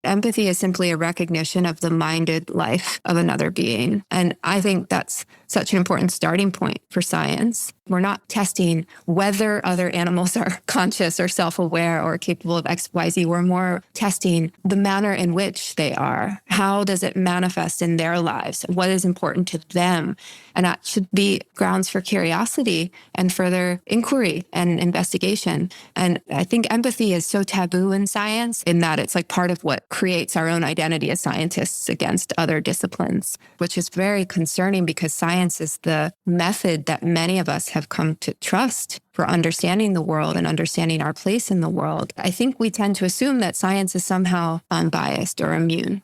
Empathy is simply a recognition of the minded life of another being. And I think that's such an important starting point for science. We're not testing whether other animals are conscious or self-aware or capable of X, Y, Z. We're more testing the manner in which they are. How does it manifest in their lives? What is important to them? And that should be grounds for curiosity and further inquiry and investigation. And I think empathy is so taboo in science in that it's like part of what creates our own identity as scientists against other disciplines, which is very concerning because science is the method that many of us have come to trust for understanding the world and understanding our place in the world. I think we tend to assume that science is somehow unbiased or immune.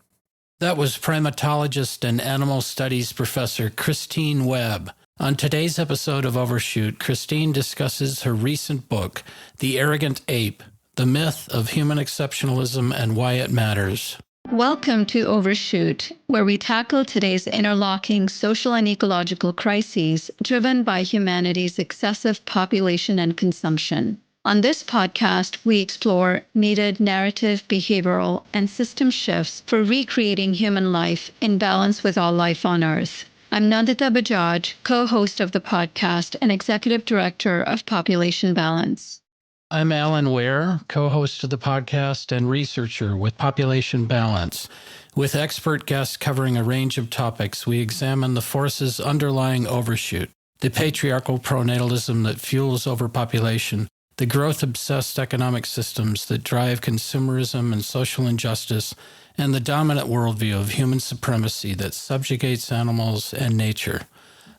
That was primatologist and animal studies professor Christine Webb. On today's episode of Overshoot, Christine discusses her recent book, The Arrogant Ape, The Myth of Human Exceptionalism and Why It Matters. Welcome to Overshoot, where we tackle today's interlocking social and ecological crises driven by humanity's excessive population and consumption. On this podcast, we explore needed narrative, behavioral, and system shifts for recreating human life in balance with all life on Earth. I'm Nandita Bajaj, co-host of the podcast and executive director of Population Balance. I'm Alan Ware, co-host of the podcast and researcher with Population Balance. With expert guests covering a range of topics, we examine the forces underlying overshoot, the patriarchal pronatalism that fuels overpopulation, the growth-obsessed economic systems that drive consumerism and social injustice, and the dominant worldview of human supremacy that subjugates animals and nature.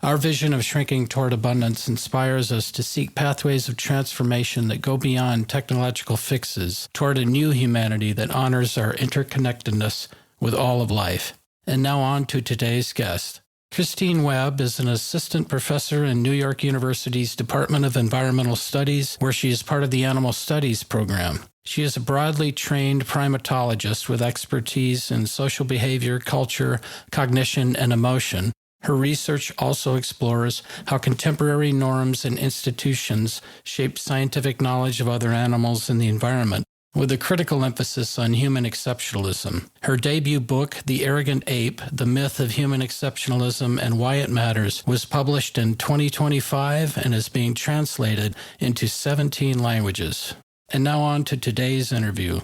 Our vision of shrinking toward abundance inspires us to seek pathways of transformation that go beyond technological fixes toward a new humanity that honors our interconnectedness with all of life. And now on to today's guest. Christine Webb is an assistant professor in New York University's Department of Environmental Studies, where she is part of the Animal Studies program. She is a broadly trained primatologist with expertise in social behavior, culture, cognition, and emotion. Her research also explores how contemporary norms and institutions shape scientific knowledge of other animals and the environment, with a critical emphasis on human exceptionalism. Her debut book, The Arrogant Ape, The Myth of Human Exceptionalism and Why It Matters, was published in 2025 and is being translated into 17 languages. And now on to today's interview.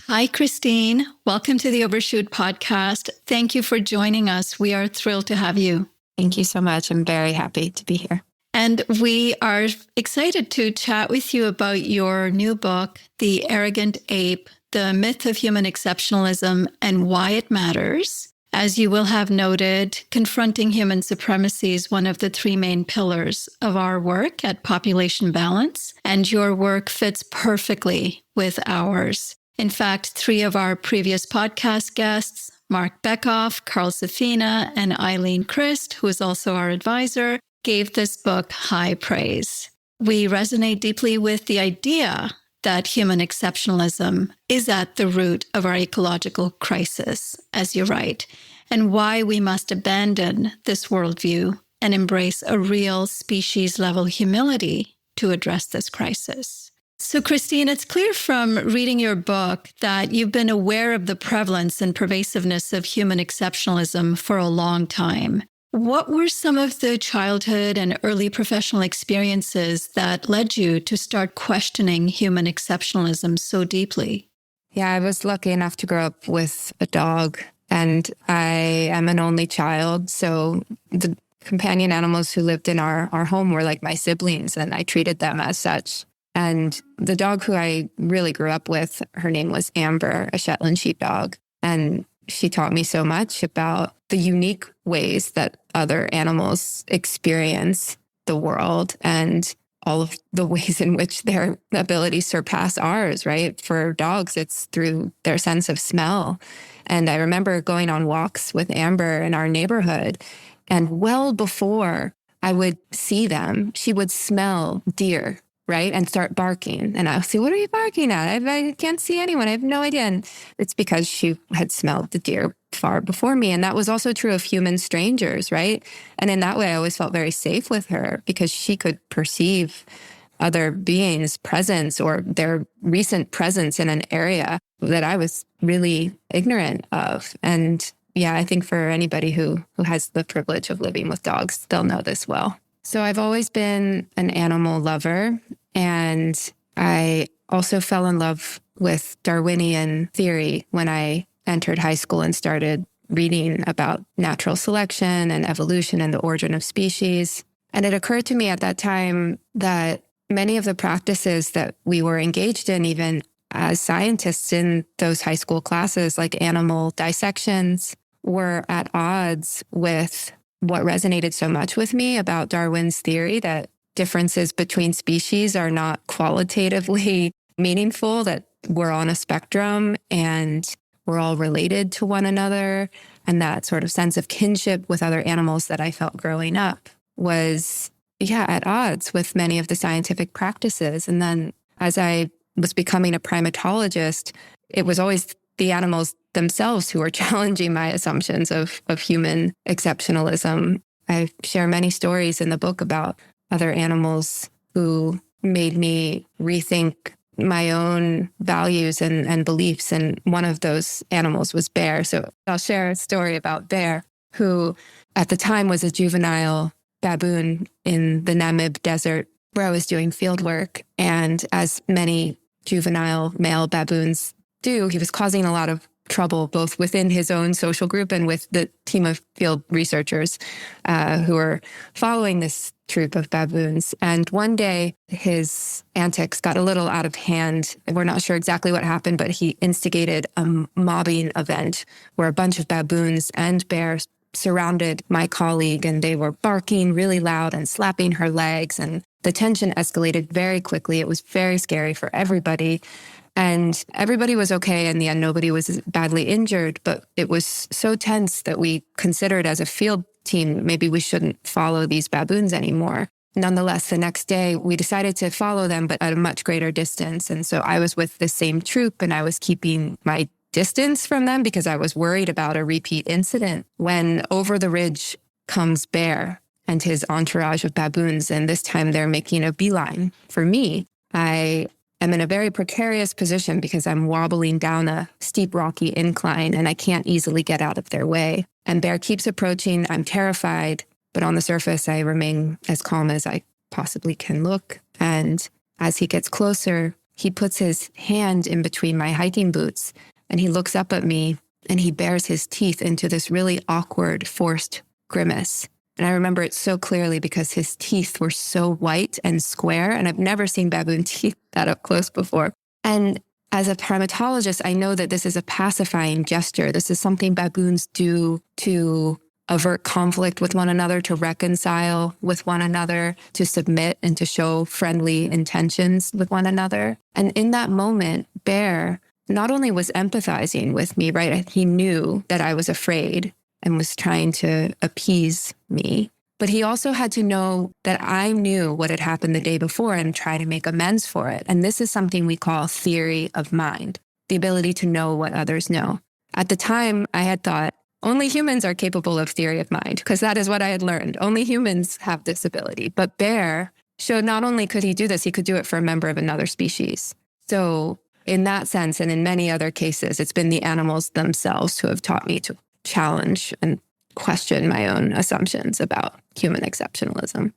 Hi, Christine. Welcome to the Overshoot podcast. Thank you for joining us. We are thrilled to have you. Thank you so much. I'm very happy to be here. And we are excited to chat with you about your new book, The Arrogant Ape, The Myth of Human Exceptionalism and Why It Matters. As you will have noted, confronting human supremacy is one of the three main pillars of our work at Population Balance, and your work fits perfectly with ours. In fact, three of our previous podcast guests, Mark Beckhoff, Carl Safina, and Eileen Christ, who is also our advisor, gave this book high praise. We resonate deeply with the idea that human exceptionalism is at the root of our ecological crisis, as you write, and why we must abandon this worldview and embrace a real species-level humility to address this crisis. So, Christine, it's clear from reading your book that you've been aware of the prevalence and pervasiveness of human exceptionalism for a long time. What were some of the childhood and early professional experiences that led you to start questioning human exceptionalism so deeply? Yeah, I was lucky enough to grow up with a dog, and I am an only child. So the companion animals who lived in our home were like my siblings, and I treated them as such. And the dog who I really grew up with, her name was Amber, a Shetland sheepdog. And she taught me so much about the unique ways that other animals experience the world and all of the ways in which their abilities surpass ours, right? For dogs, it's through their sense of smell. And I remember going on walks with Amber in our neighborhood, and well before I would see them, she would smell deer, right? And start barking. And I would say, what are you barking at? I can't see anyone. I have no idea. And it's because she had smelled the deer far before me. And that was also true of human strangers, right? And in that way, I always felt very safe with her because she could perceive other beings' presence or their recent presence in an area that I was really ignorant of. And yeah, I think for anybody who has the privilege of living with dogs, they'll know this well. So I've always been an animal lover, and I also fell in love with Darwinian theory when I entered high school and started reading about natural selection and evolution and the origin of species. And it occurred to me at that time that many of the practices that we were engaged in, even as scientists in those high school classes, like animal dissections, were at odds with what resonated so much with me about Darwin's theory that differences between species are not qualitatively meaningful, that we're on a spectrum and we're all related to one another. And that sort of sense of kinship with other animals that I felt growing up was, at odds with many of the scientific practices. And then as I was becoming a primatologist, it was always the animals themselves who were challenging my assumptions of human exceptionalism. I share many stories in the book about other animals who made me rethink my own values and beliefs. And one of those animals was Bear. So I'll share a story about Bear, who at the time was a juvenile baboon in the Namib Desert where I was doing field work. And as many juvenile male baboons do, he was causing a lot of trouble, both within his own social group and with the team of field researchers who were following this troop of baboons. And one day, his antics got a little out of hand. We're not sure exactly what happened, but he instigated a mobbing event where a bunch of baboons and bears surrounded my colleague, and they were barking really loud and slapping her legs. And the tension escalated very quickly. It was very scary for everybody. And everybody was okay. In the end, nobody was badly injured, but it was so tense that we considered as a field team, maybe we shouldn't follow these baboons anymore. Nonetheless, the next day, we decided to follow them, but at a much greater distance. And so I was with the same troop, and I was keeping my distance from them because I was worried about a repeat incident, when over the ridge comes Bear and his entourage of baboons. And this time they're making a beeline for me. I am in a very precarious position because I'm wobbling down a steep, rocky incline and I can't easily get out of their way. And Bear keeps approaching. I'm terrified, but on the surface, I remain as calm as I possibly can look. And as he gets closer, he puts his hand in between my hiking boots and he looks up at me and he bares his teeth into this really awkward, forced grimace. And I remember it so clearly because his teeth were so white and square, and I've never seen baboon teeth that up close before. And as a primatologist, I know that this is a pacifying gesture. This is something baboons do to avert conflict with one another, to reconcile with one another, to submit and to show friendly intentions with one another. And in that moment, Bear not only was empathizing with me, right? He knew that I was afraid and was trying to appease me. But he also had to know that I knew what had happened the day before and try to make amends for it. And this is something we call theory of mind, the ability to know what others know. At the time, I had thought only humans are capable of theory of mind, because that is what I had learned. Only humans have this ability. But Bear showed not only could he do this, he could do it for a member of another species. So in that sense, and in many other cases, it's been the animals themselves who have taught me to challenge and question my own assumptions about human exceptionalism.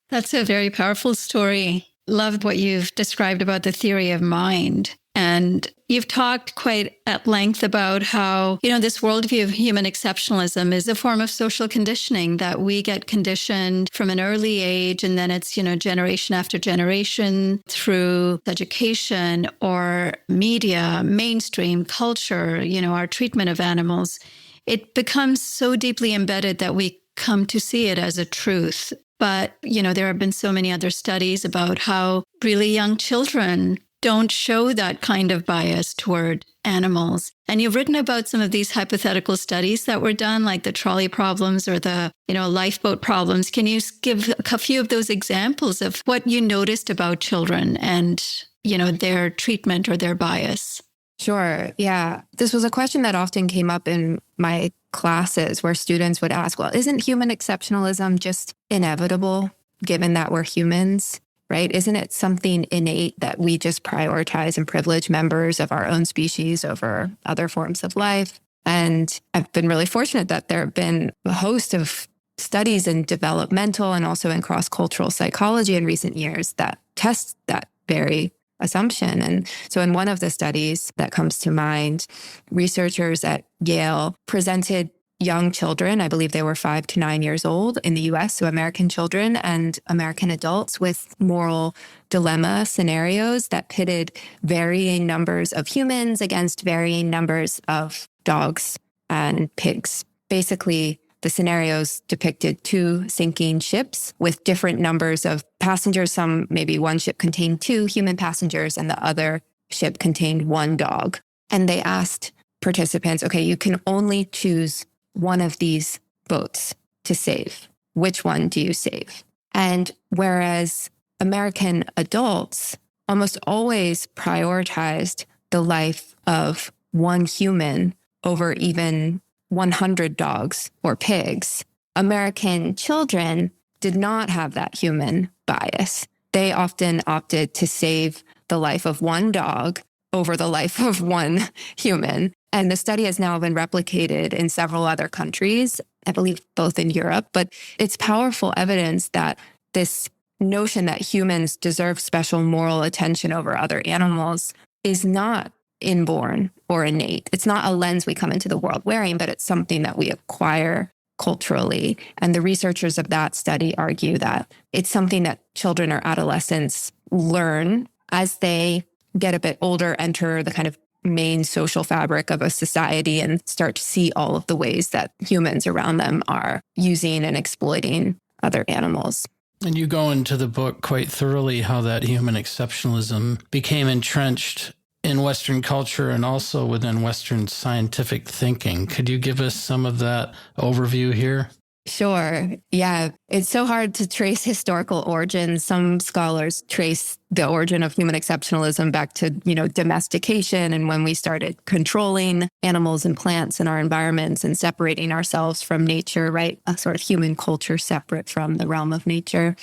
That's a very powerful story. Loved what you've described about the theory of mind. And you've talked quite at length about how, this worldview of human exceptionalism is a form of social conditioning, that we get conditioned from an early age, and then it's, generation after generation through education or media, mainstream culture, our treatment of animals. It becomes so deeply embedded that we come to see it as a truth. But, there have been so many other studies about how really young children don't show that kind of bias toward animals. And you've written about some of these hypothetical studies that were done, like the trolley problems or the, lifeboat problems. Can you give a few of those examples of what you noticed about children and, their treatment or their bias? Sure. Yeah. This was a question that often came up in my classes where students would ask, well, isn't human exceptionalism just inevitable given that we're humans? right? Isn't it something innate that we just prioritize and privilege members of our own species over other forms of life? And I've been really fortunate that there have been a host of studies in developmental and also in cross-cultural psychology in recent years that test that very assumption. And so in one of the studies that comes to mind, researchers at Yale presented young children, I believe they were 5 to 9 years old in the US, so American children and American adults, with moral dilemma scenarios that pitted varying numbers of humans against varying numbers of dogs and pigs. Basically, the scenarios depicted 2 sinking ships with different numbers of passengers. Some, maybe one ship contained 2 human passengers and the other ship contained 1 dog. And they asked participants, okay, you can only choose one of these boats to save. Which one do you save? And whereas American adults almost always prioritized the life of 1 human over even 100 dogs or pigs, American children did not have that human bias. They often opted to save the life of 1 dog over the life of 1 human. And the study has now been replicated in several other countries, I believe both in Europe, but it's powerful evidence that this notion that humans deserve special moral attention over other animals is not inborn or innate. It's not a lens we come into the world wearing, but it's something that we acquire culturally. And the researchers of that study argue that it's something that children or adolescents learn as they get a bit older, enter the kind of main social fabric of a society and start to see all of the ways that humans around them are using and exploiting other animals. And you go into the book quite thoroughly how that human exceptionalism became entrenched in Western culture and also within Western scientific thinking. Could you give us some of that overview here? Sure. Yeah. It's so hard to trace historical origins. Some scholars trace the origin of human exceptionalism back to, domestication and when we started controlling animals and plants in our environments and separating ourselves from nature, right? A sort of human culture separate from the realm of nature.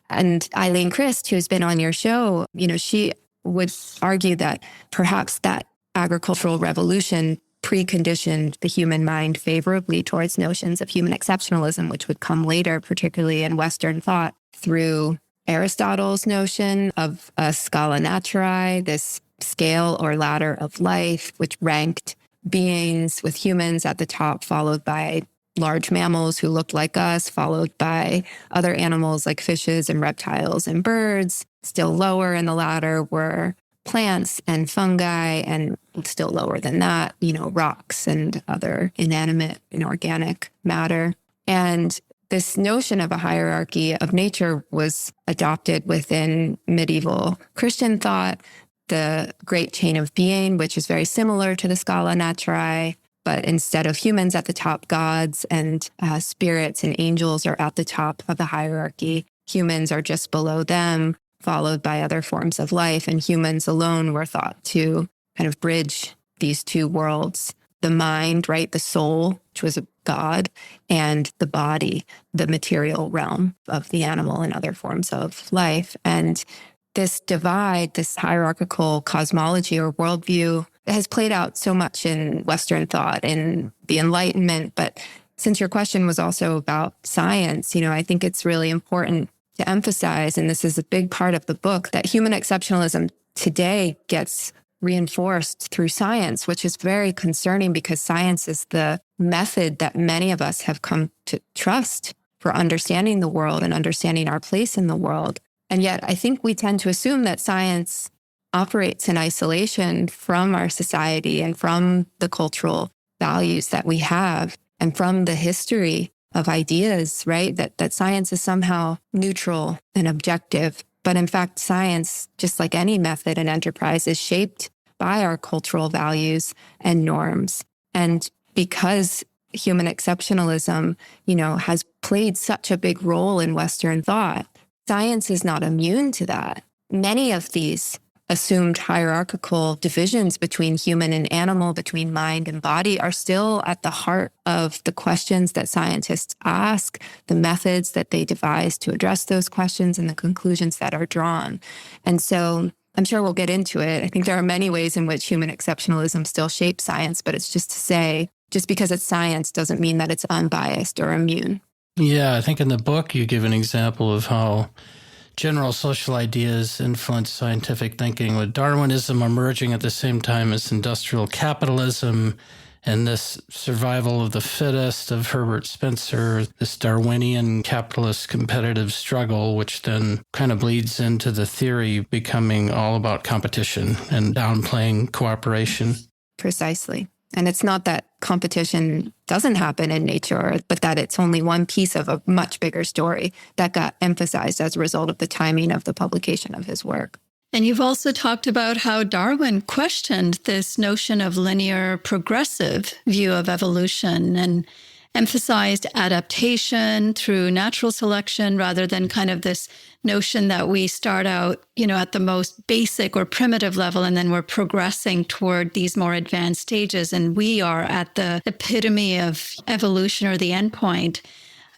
And Eileen Christ, who's been on your show, she would argue that perhaps that agricultural revolution preconditioned the human mind favorably towards notions of human exceptionalism, which would come later, particularly in Western thought, through Aristotle's notion of a scala naturae, this scale or ladder of life, which ranked beings with humans at the top, followed by large mammals who looked like us, followed by other animals like fishes and reptiles and birds. Still lower in the ladder were plants and fungi, and still lower than that, rocks and other inanimate inorganic matter. And this notion of a hierarchy of nature was adopted within medieval Christian thought, the great chain of being, which is very similar to the scala naturae, but instead of humans at the top, gods and spirits and angels are at the top of the hierarchy. Humans are just below them, followed by other forms of life, and humans alone were thought to kind of bridge these 2 worlds. The mind, right, the soul, which was a god, and the body, the material realm of the animal and other forms of life. And this divide, this hierarchical cosmology or worldview has played out so much in Western thought, in the Enlightenment. But since your question was also about science, I think it's really important to emphasize, and this is a big part of the book, that human exceptionalism today gets reinforced through science, which is very concerning because science is the method that many of us have come to trust for understanding the world and understanding our place in the world. And yet I think we tend to assume that science operates in isolation from our society and from the cultural values that we have and from the history of ideas, right? That science is somehow neutral and objective. But in fact, science, just like any method and enterprise, is shaped by our cultural values and norms. And because human exceptionalism, has played such a big role in Western thought, science is not immune to that. Many of these assumed hierarchical divisions between human and animal, between mind and body, are still at the heart of the questions that scientists ask, the methods that they devise to address those questions, and the conclusions that are drawn. And so I'm sure we'll get into it. I think there are many ways in which human exceptionalism still shapes science, but it's just to say, just because it's science doesn't mean that it's unbiased or immune. Yeah, I think in the book you give an example of how general social ideas influence scientific thinking, with Darwinism emerging at the same time as industrial capitalism and this survival of the fittest of Herbert Spencer, this Darwinian capitalist competitive struggle, which then kind of bleeds into the theory becoming all about competition and downplaying cooperation. Precisely. And it's not that competition doesn't happen in nature, but that it's only one piece of a much bigger story that got emphasized as a result of the timing of the publication of his work. And you've also talked about how Darwin questioned this notion of linear progressive view of evolution and emphasized adaptation through natural selection rather than kind of this notion that we start out, at the most basic or primitive level, and then we're progressing toward these more advanced stages. And we are at the epitome of evolution, or the endpoint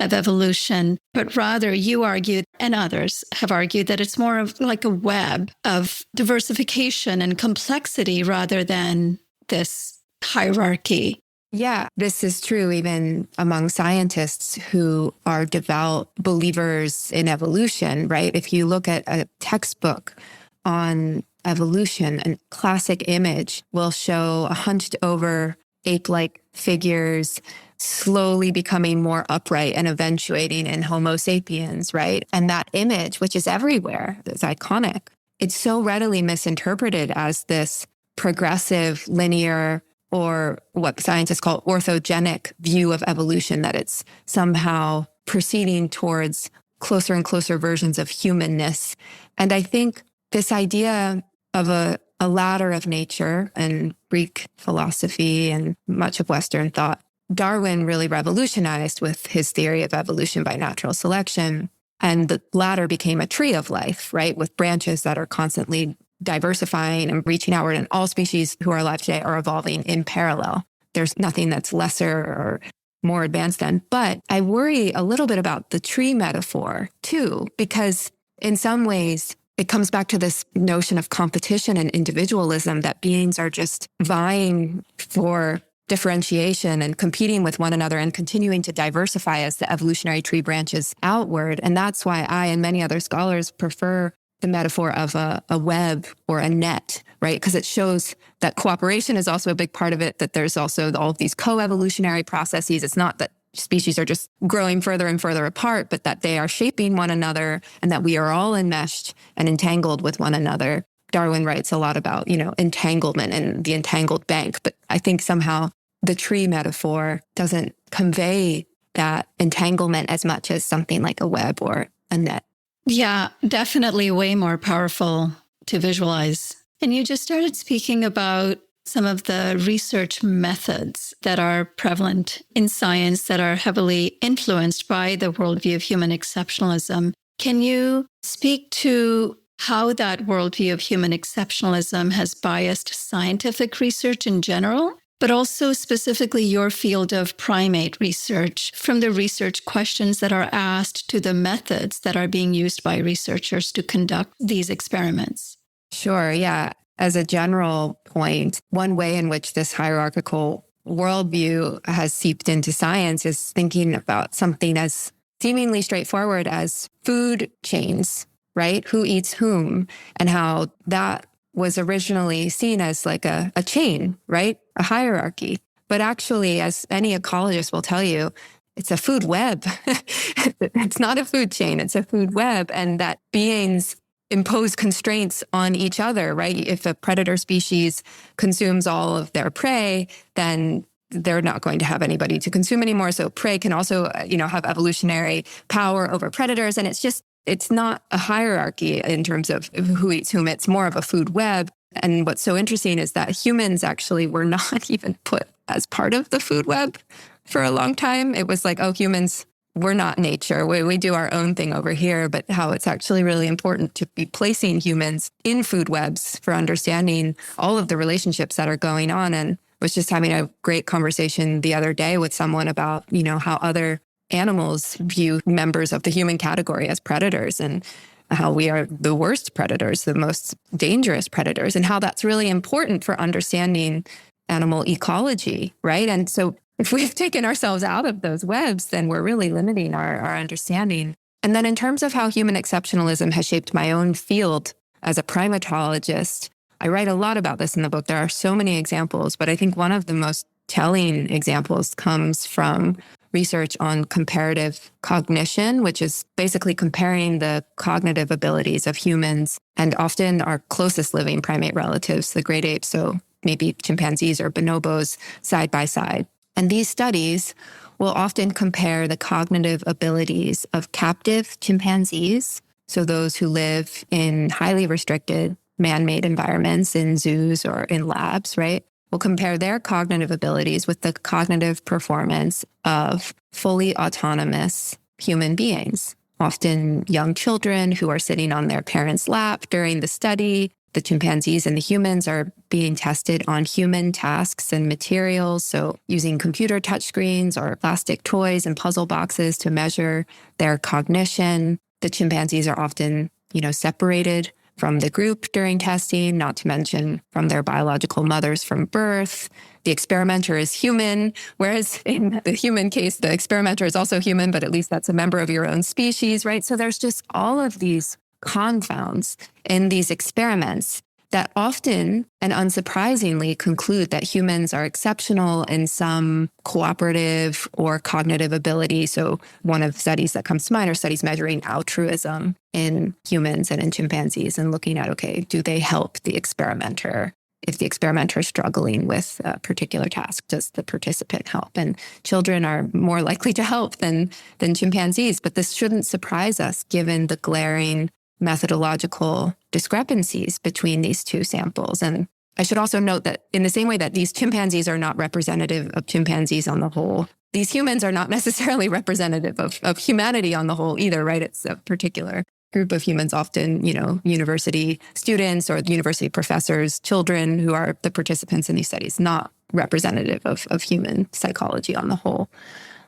of evolution. But rather, you argued, and others have argued, that it's more of like a web of diversification and complexity rather than this hierarchy. Yeah, this is true even among scientists who are devout believers in evolution, right? If you look at a textbook on evolution, a classic image will show a hunched over ape-like figures slowly becoming more upright and eventuating in Homo sapiens, right? And that image, which is everywhere, is iconic. It's so readily misinterpreted as this progressive, linear, or what scientists call orthogenic view of evolution, that it's somehow proceeding towards closer and closer versions of humanness. And I think this idea of a ladder of nature in Greek philosophy and much of Western thought, Darwin really revolutionized with his theory of evolution by natural selection. And the ladder became a tree of life, right? With branches that are constantly diversifying and reaching outward, and all species who are alive today are evolving in parallel. There's nothing that's lesser or more advanced than. But I worry a little bit about the tree metaphor too, because in some ways it comes back to this notion of competition and individualism, that beings are just vying for differentiation and competing with one another and continuing to diversify as the evolutionary tree branches outward. And that's why I and many other scholars prefer the metaphor of a web or a net, right? Because it shows that cooperation is also a big part of it, that there's also all of these co-evolutionary processes. It's not that species are just growing further and further apart, but that they are shaping one another and that we are all enmeshed and entangled with one another. Darwin writes a lot about, entanglement and the entangled bank, but I think somehow the tree metaphor doesn't convey that entanglement as much as something like a web or a net. Yeah, definitely way more powerful to visualize. And you just started speaking about some of the research methods that are prevalent in science that are heavily influenced by the worldview of human exceptionalism. Can you speak to how that worldview of human exceptionalism has biased scientific research in general, but also specifically your field of primate research, from the research questions that are asked to the methods that are being used by researchers to conduct these experiments? Sure, yeah. As a general point, one way in which this hierarchical worldview has seeped into science is thinking about something as seemingly straightforward as food chains, right? Who eats whom, and how that was originally seen as like a chain, right? A hierarchy. But actually, as any ecologist will tell you, it's a food web. It's not a food chain, it's a food web. And that beings impose constraints on each other, right? If a predator species consumes all of their prey, then they're not going to have anybody to consume anymore. So prey can also, have evolutionary power over predators. And it's not a hierarchy in terms of who eats whom. It's more of a food web. And what's so interesting is that humans actually were not even put as part of the food web for a long time. It was like, humans we're not nature. We do our own thing over here, but how it's actually really important to be placing humans in food webs for understanding all of the relationships that are going on. And was just having a great conversation the other day with someone about, how other animals view members of the human category as predators and how we are the worst predators, the most dangerous predators, and how that's really important for understanding animal ecology, right? And so if we've taken ourselves out of those webs, then we're really limiting our understanding. And then in terms of how human exceptionalism has shaped my own field as a primatologist, I write a lot about this in the book. There are so many examples, but I think one of the most telling examples comes from research on comparative cognition, which is basically comparing the cognitive abilities of humans and often our closest living primate relatives, the great apes, so maybe chimpanzees or bonobos, side by side. And these studies will often compare the cognitive abilities of captive chimpanzees, so those who live in highly restricted man-made environments in zoos or in labs, right? We'll compare their cognitive abilities with the cognitive performance of fully autonomous human beings, often young children who are sitting on their parents' lap during the study. The chimpanzees and the humans are being tested on human tasks and materials, so using computer touchscreens or plastic toys and puzzle boxes to measure their cognition. The chimpanzees are often, separated from the group during testing, not to mention from their biological mothers from birth. The experimenter is human, whereas in the human case, the experimenter is also human, but at least that's a member of your own species, right? So there's just all of these confounds in these experiments that often and unsurprisingly conclude that humans are exceptional in some cooperative or cognitive ability. So one of the studies that comes to mind are studies measuring altruism in humans and in chimpanzees and looking at, okay, do they help the experimenter? If the experimenter is struggling with a particular task, does the participant help? And children are more likely to help than chimpanzees. But this shouldn't surprise us given the glaring methodological discrepancies between these two samples. And I should also note that in the same way that these chimpanzees are not representative of chimpanzees on the whole, these humans are not necessarily representative of humanity on the whole either, right? It's a particular group of humans, often, university students or university professors, children who are the participants in these studies, not representative of human psychology on the whole.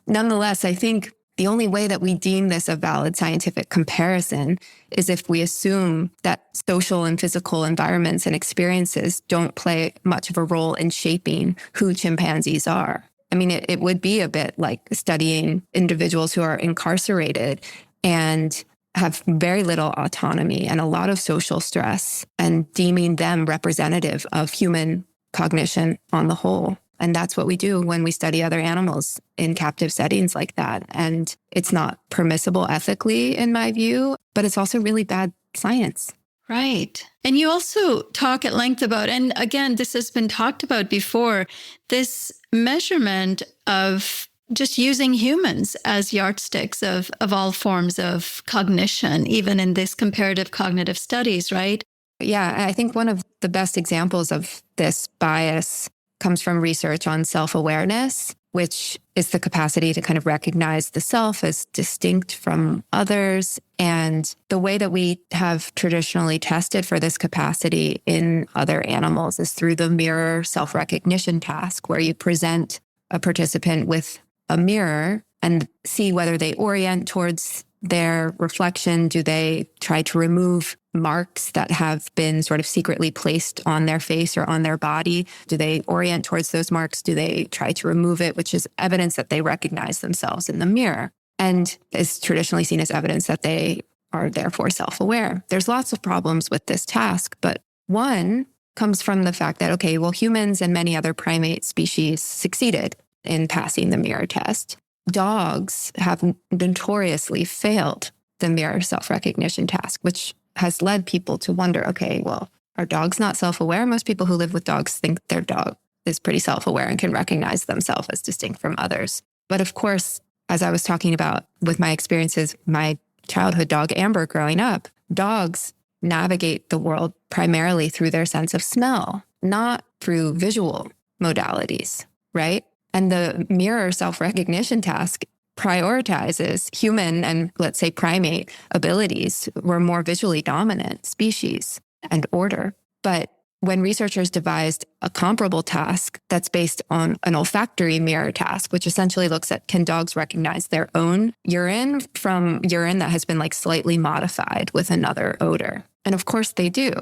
Nonetheless, I think the only way that we deem this a valid scientific comparison is if we assume that social and physical environments and experiences don't play much of a role in shaping who chimpanzees are. I mean, it would be a bit like studying individuals who are incarcerated and have very little autonomy and a lot of social stress and deeming them representative of human cognition on the whole. And that's what we do when we study other animals in captive settings like that. And it's not permissible ethically, in my view, but it's also really bad science. Right. And you also talk at length about, and again, this has been talked about before, this measurement of just using humans as yardsticks of all forms of cognition, even in this comparative cognitive studies, right? Yeah, I think one of the best examples of this bias comes from research on self-awareness, which is the capacity to kind of recognize the self as distinct from others. And the way that we have traditionally tested for this capacity in other animals is through the mirror self-recognition task, where you present a participant with a mirror and see whether they orient towards their reflection. Do they try to remove marks that have been sort of secretly placed on their face or on their body? Do they orient towards those marks? Do they try to remove it, which is evidence that they recognize themselves in the mirror and is traditionally seen as evidence that they are therefore self-aware? There's lots of problems with this task, but one comes from the fact that, okay, well, humans and many other primate species succeeded in passing the mirror test. Dogs have notoriously failed the mirror self-recognition task, which has led people to wonder, okay, well, are dogs not self-aware? Most people who live with dogs think their dog is pretty self-aware and can recognize themselves as distinct from others. But of course, as I was talking about with my experiences, my childhood dog, Amber, growing up, dogs navigate the world primarily through their sense of smell, not through visual modalities, right? And the mirror self-recognition task prioritizes human and, let's say, primate abilities. We're more visually dominant species and order. But when researchers devised a comparable task that's based on an olfactory mirror task, which essentially looks at, can dogs recognize their own urine from urine that has been like slightly modified with another odor? And of course they do,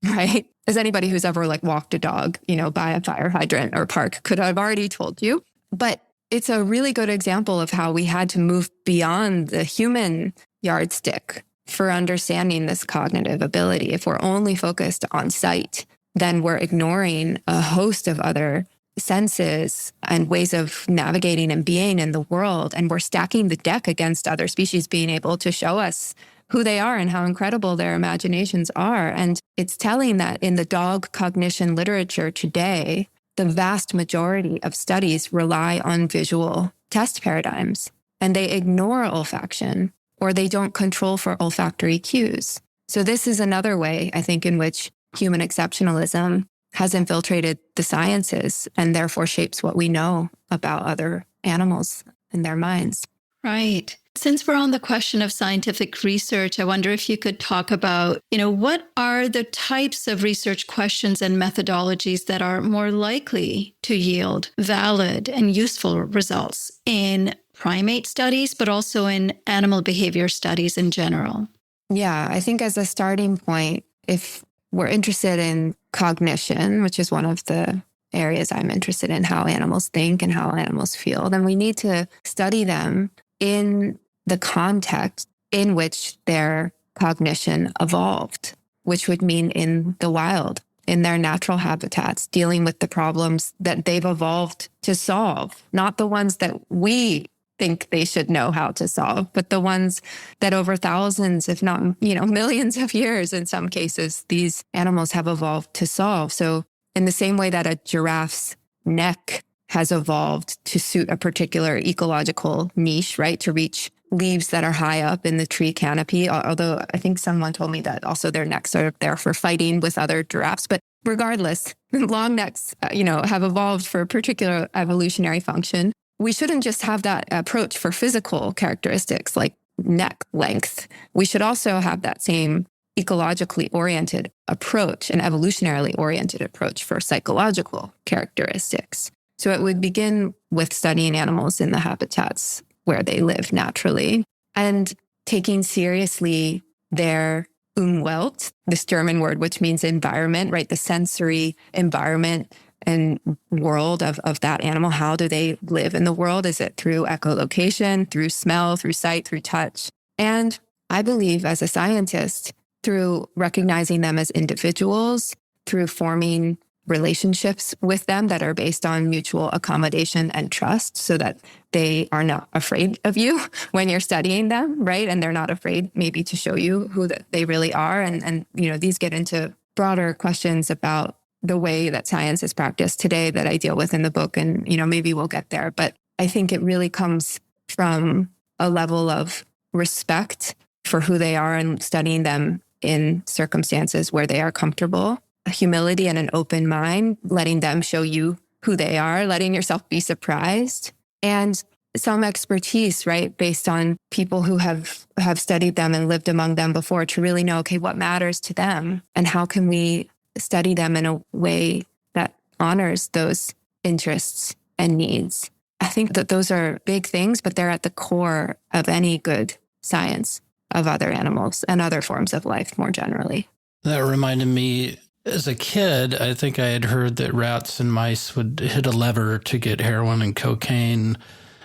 right? As anybody who's ever like walked a dog, by a fire hydrant or park could have already told you. But it's a really good example of how we had to move beyond the human yardstick for understanding this cognitive ability. If we're only focused on sight, then we're ignoring a host of other senses and ways of navigating and being in the world. And we're stacking the deck against other species being able to show us who they are and how incredible their imaginations are. And it's telling that in the dog cognition literature today, the vast majority of studies rely on visual test paradigms, and they ignore olfaction, or they don't control for olfactory cues. So this is another way, I think, in which human exceptionalism has infiltrated the sciences and therefore shapes what we know about other animals and their minds. Right. Since we're on the question of scientific research, I wonder if you could talk about, what are the types of research questions and methodologies that are more likely to yield valid and useful results in primate studies, but also in animal behavior studies in general? Yeah, I think as a starting point, if we're interested in cognition, which is one of the areas I'm interested in, how animals think and how animals feel, then we need to study them in the context in which their cognition evolved, which would mean in the wild, in their natural habitats, dealing with the problems that they've evolved to solve, not the ones that we think they should know how to solve, but the ones that over thousands, if not, millions of years, in some cases, these animals have evolved to solve. So in the same way that a giraffe's neck has evolved to suit a particular ecological niche, right, to reach leaves that are high up in the tree canopy, although I think someone told me that also their necks are there for fighting with other giraffes. But regardless, long necks, have evolved for a particular evolutionary function. We shouldn't just have that approach for physical characteristics like neck length. We should also have that same ecologically oriented approach, an evolutionarily oriented approach for psychological characteristics. So it would begin with studying animals in the habitats where they live naturally and taking seriously their Umwelt, this German word, which means environment, right? The sensory environment and world of that animal. How do they live in the world? Is it through echolocation, through smell, through sight, through touch? And I believe as a scientist, through recognizing them as individuals, through forming relationships with them that are based on mutual accommodation and trust so that they are not afraid of you when you're studying them, right? And they're not afraid maybe to show you who they really are. And these get into broader questions about the way that science is practiced today that I deal with in the book. And, maybe we'll get there. But I think it really comes from a level of respect for who they are and studying them in circumstances where they are comfortable, humility and an open mind, letting them show you who they are, letting yourself be surprised, and some expertise, right, based on people who have studied them and lived among them before to really know, okay, what matters to them and how can we study them in a way that honors those interests and needs. I think that those are big things, but they're at the core of any good science of other animals and other forms of life more generally. That reminded me, as a kid, I think I had heard that rats and mice would hit a lever to get heroin and cocaine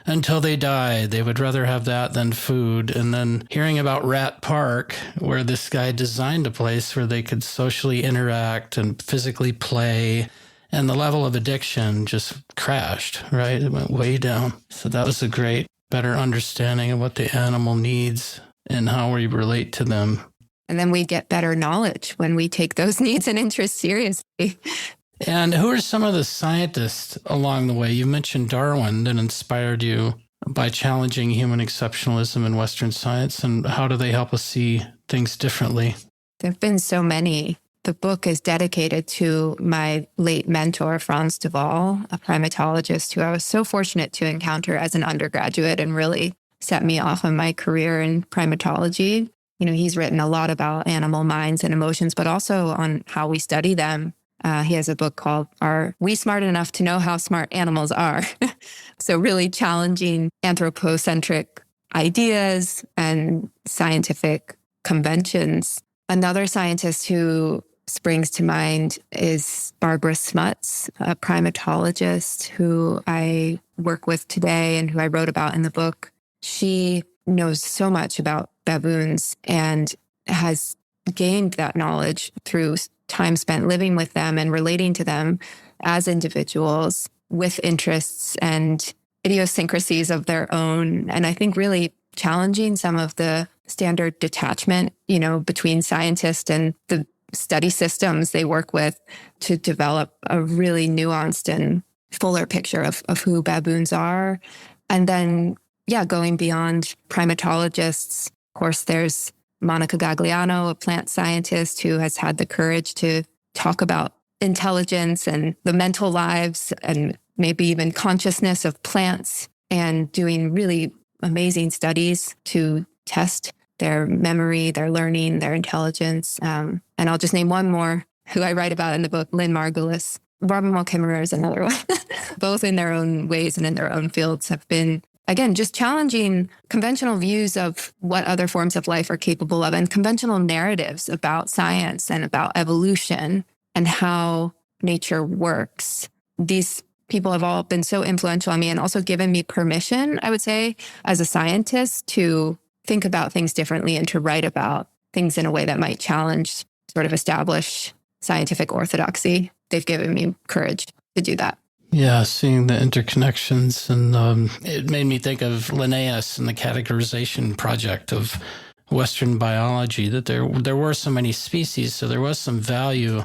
until they died. They would rather have that than food. And then hearing about Rat Park, where this guy designed a place where they could socially interact and physically play, and the level of addiction just crashed, right? It went way down. So that was a great, better understanding of what the animal needs and how we relate to them. And then we get better knowledge when we take those needs and interests seriously. And who are some of the scientists along the way? You mentioned Darwin that inspired you by challenging human exceptionalism in Western science. And how do they help us see things differently? There have been so many. the book is dedicated to my late mentor, Franz de Waal, a primatologist who I was so fortunate to encounter as an undergraduate and really set me off on my career in primatology. He's written a lot about animal minds and emotions, but also on how we study them. He has a book called Are We Smart Enough to Know How Smart Animals Are? So really challenging anthropocentric ideas and scientific conventions. Another scientist who springs to mind is Barbara Smuts, a primatologist who I work with today and who I wrote about in the book. She knows so much about baboons and has gained that knowledge through time spent living with them and relating to them as individuals with interests and idiosyncrasies of their own. And I think really challenging some of the standard detachment, between scientists and the study systems they work with to develop a really nuanced and fuller picture of who baboons are. And then, going beyond primatologists, of course, there's Monica Gagliano, a plant scientist who has had the courage to talk about intelligence and the mental lives and maybe even consciousness of plants, and doing really amazing studies to test their memory, their learning, their intelligence. And I'll just name one more who I write about in the book, Lynn Margulis. Robin Wall Kimmerer is another one. Both in their own ways and in their own fields have been, again, just challenging conventional views of what other forms of life are capable of and conventional narratives about science and about evolution and how nature works. These people have all been so influential on me and also given me permission, I would say, as a scientist to think about things differently and to write about things in a way that might challenge sort of established scientific orthodoxy. They've given me courage to do that. Yeah, seeing the interconnections. And it made me think of Linnaeus and the categorization project of Western biology, that there were so many species, so there was some value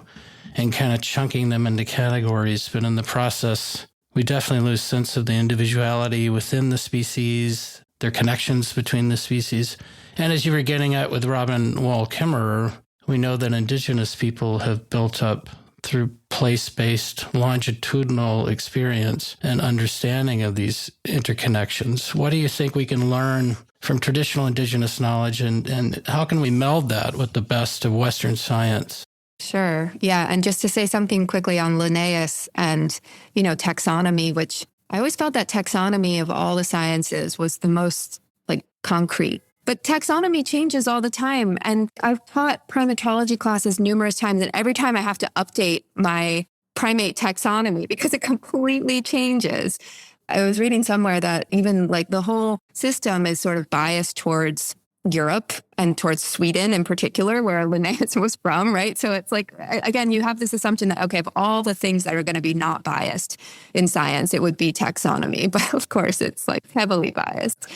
in kind of chunking them into categories. But in the process, we definitely lose sense of the individuality within the species, their connections between the species. And as you were getting at with Robin Wall Kimmerer, we know that Indigenous people have built up through place-based longitudinal experience and understanding of these interconnections. What do you think we can learn from traditional Indigenous knowledge, and how can we meld that with the best of Western science? Sure. Yeah. And just to say something quickly on Linnaeus and, taxonomy, which I always felt that taxonomy of all the sciences was the most concrete. But taxonomy changes all the time. And I've taught primatology classes numerous times, and every time I have to update my primate taxonomy because it completely changes. I was reading somewhere that even the whole system is sort of biased towards Europe and towards Sweden in particular, where Linnaeus was from, right? So it's again, you have this assumption that, okay, of all the things that are going to be not biased in science, it would be taxonomy. But of course, it's heavily biased.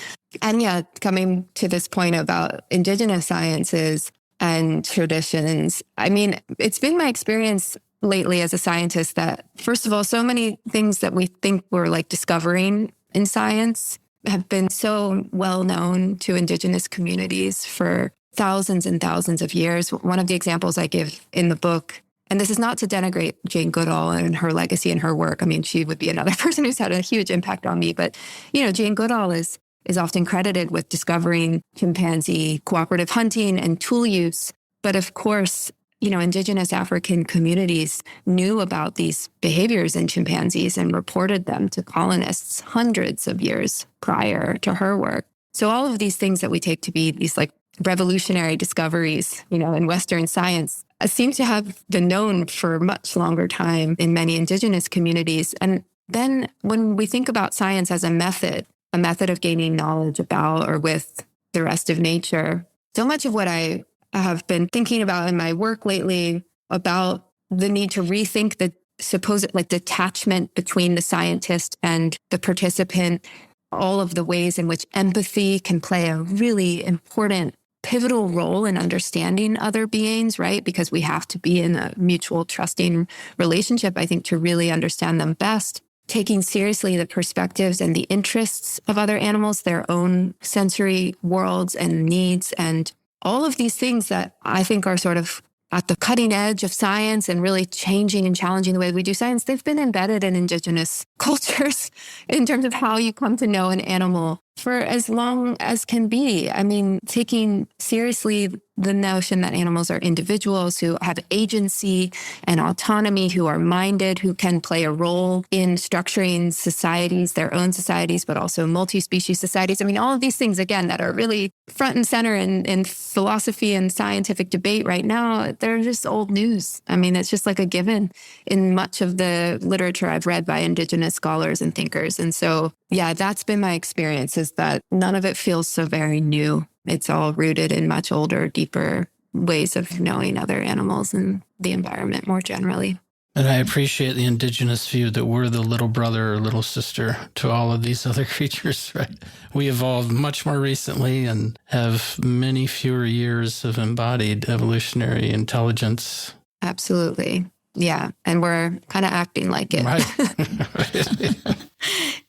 And coming to this point about Indigenous sciences and traditions, I mean, it's been my experience lately as a scientist that, first of all, so many things that we think we're discovering in science have been so well known to Indigenous communities for thousands and thousands of years. One of the examples I give in the book, and this is not to denigrate Jane Goodall and her legacy and her work. I mean, she would be another person who's had a huge impact on me. But, Jane Goodall is often credited with discovering chimpanzee cooperative hunting and tool use. But of course, Indigenous African communities knew about these behaviors in chimpanzees and reported them to colonists hundreds of years prior to her work. So all of these things that we take to be these revolutionary discoveries, in Western science seem to have been known for a much longer time in many Indigenous communities. And then when we think about science as a method of gaining knowledge about or with the rest of nature, so much of what I have been thinking about in my work lately about the need to rethink the supposed detachment between the scientist and the participant, all of the ways in which empathy can play a really important, pivotal role in understanding other beings, right? Because we have to be in a mutual trusting relationship, I think, to really understand them best. Taking seriously the perspectives and the interests of other animals, their own sensory worlds and needs, and all of these things that I think are sort of at the cutting edge of science and really changing and challenging the way we do science, they've been embedded in Indigenous cultures in terms of how you come to know an animal for as long as can be. I mean, taking seriously the notion that animals are individuals who have agency and autonomy, who are minded, who can play a role in structuring societies, their own societies, but also multi-species societies. I mean, all of these things, again, that are really front and center in philosophy and scientific debate right now, they're just old news. I mean, it's just like a given in much of the literature I've read by Indigenous scholars and thinkers. And so, yeah, that's been my experience, is that none of it feels so very new. It's all rooted in much older, deeper ways of knowing other animals and the environment more generally. And I appreciate the Indigenous view that we're the little brother or little sister to all of these other creatures, right? We evolved much more recently and have many fewer years of embodied evolutionary intelligence. Absolutely. Yeah. And we're kind of acting like it. Right.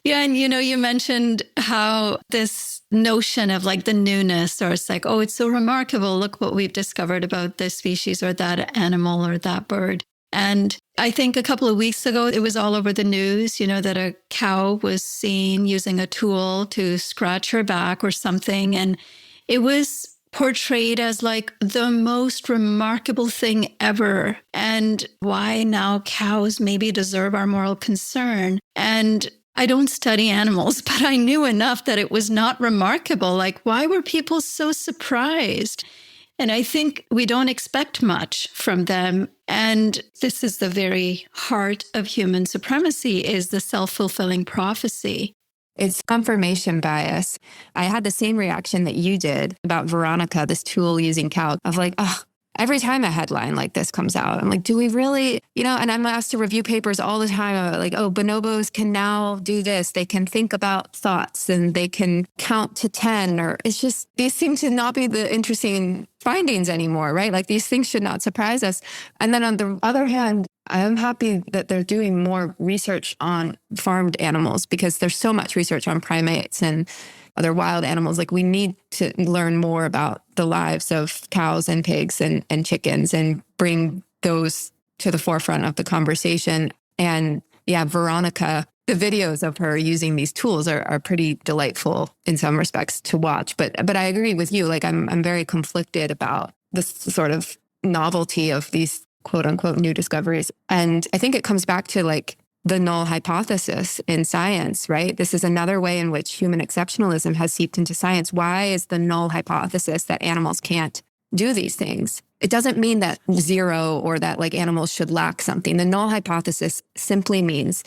Yeah. And, you mentioned how this notion of like the newness, or it's like, oh, it's so remarkable. Look what we've discovered about this species or that animal or that bird. And I think a couple of weeks ago, it was all over the news, that a cow was seen using a tool to scratch her back or something. And it was portrayed as like the most remarkable thing ever, and why now cows maybe deserve our moral concern. And I don't study animals, but I knew enough that it was not remarkable. Like, why were people so surprised? And I think we don't expect much from them. And this is the very heart of human supremacy, is the self-fulfilling prophecy. It's confirmation bias. I had the same reaction that you did about Veronica, this tool using cow, of like, oh, every time a headline like this comes out, I'm like, do we really, and I'm asked to review papers all the time about like, oh, bonobos can now do this. They can think about thoughts and they can count to 10, or it's just, these seem to not be the interesting findings anymore, right? Like these things should not surprise us. And then on the other hand, I am happy that they're doing more research on farmed animals, because there's so much research on primates and other wild animals. Like we need to learn more about the lives of cows and pigs and chickens and bring those to the forefront of the conversation. And yeah, Veronica, the videos of her using these tools are pretty delightful in some respects to watch. But I agree with you. Like I'm very conflicted about this sort of novelty of these quote unquote new discoveries. And I think it comes back to like the null hypothesis in science, right? This is another way in which human exceptionalism has seeped into science. Why is the null hypothesis that animals can't do these things? It doesn't mean that zero or that like animals should lack something. The null hypothesis simply means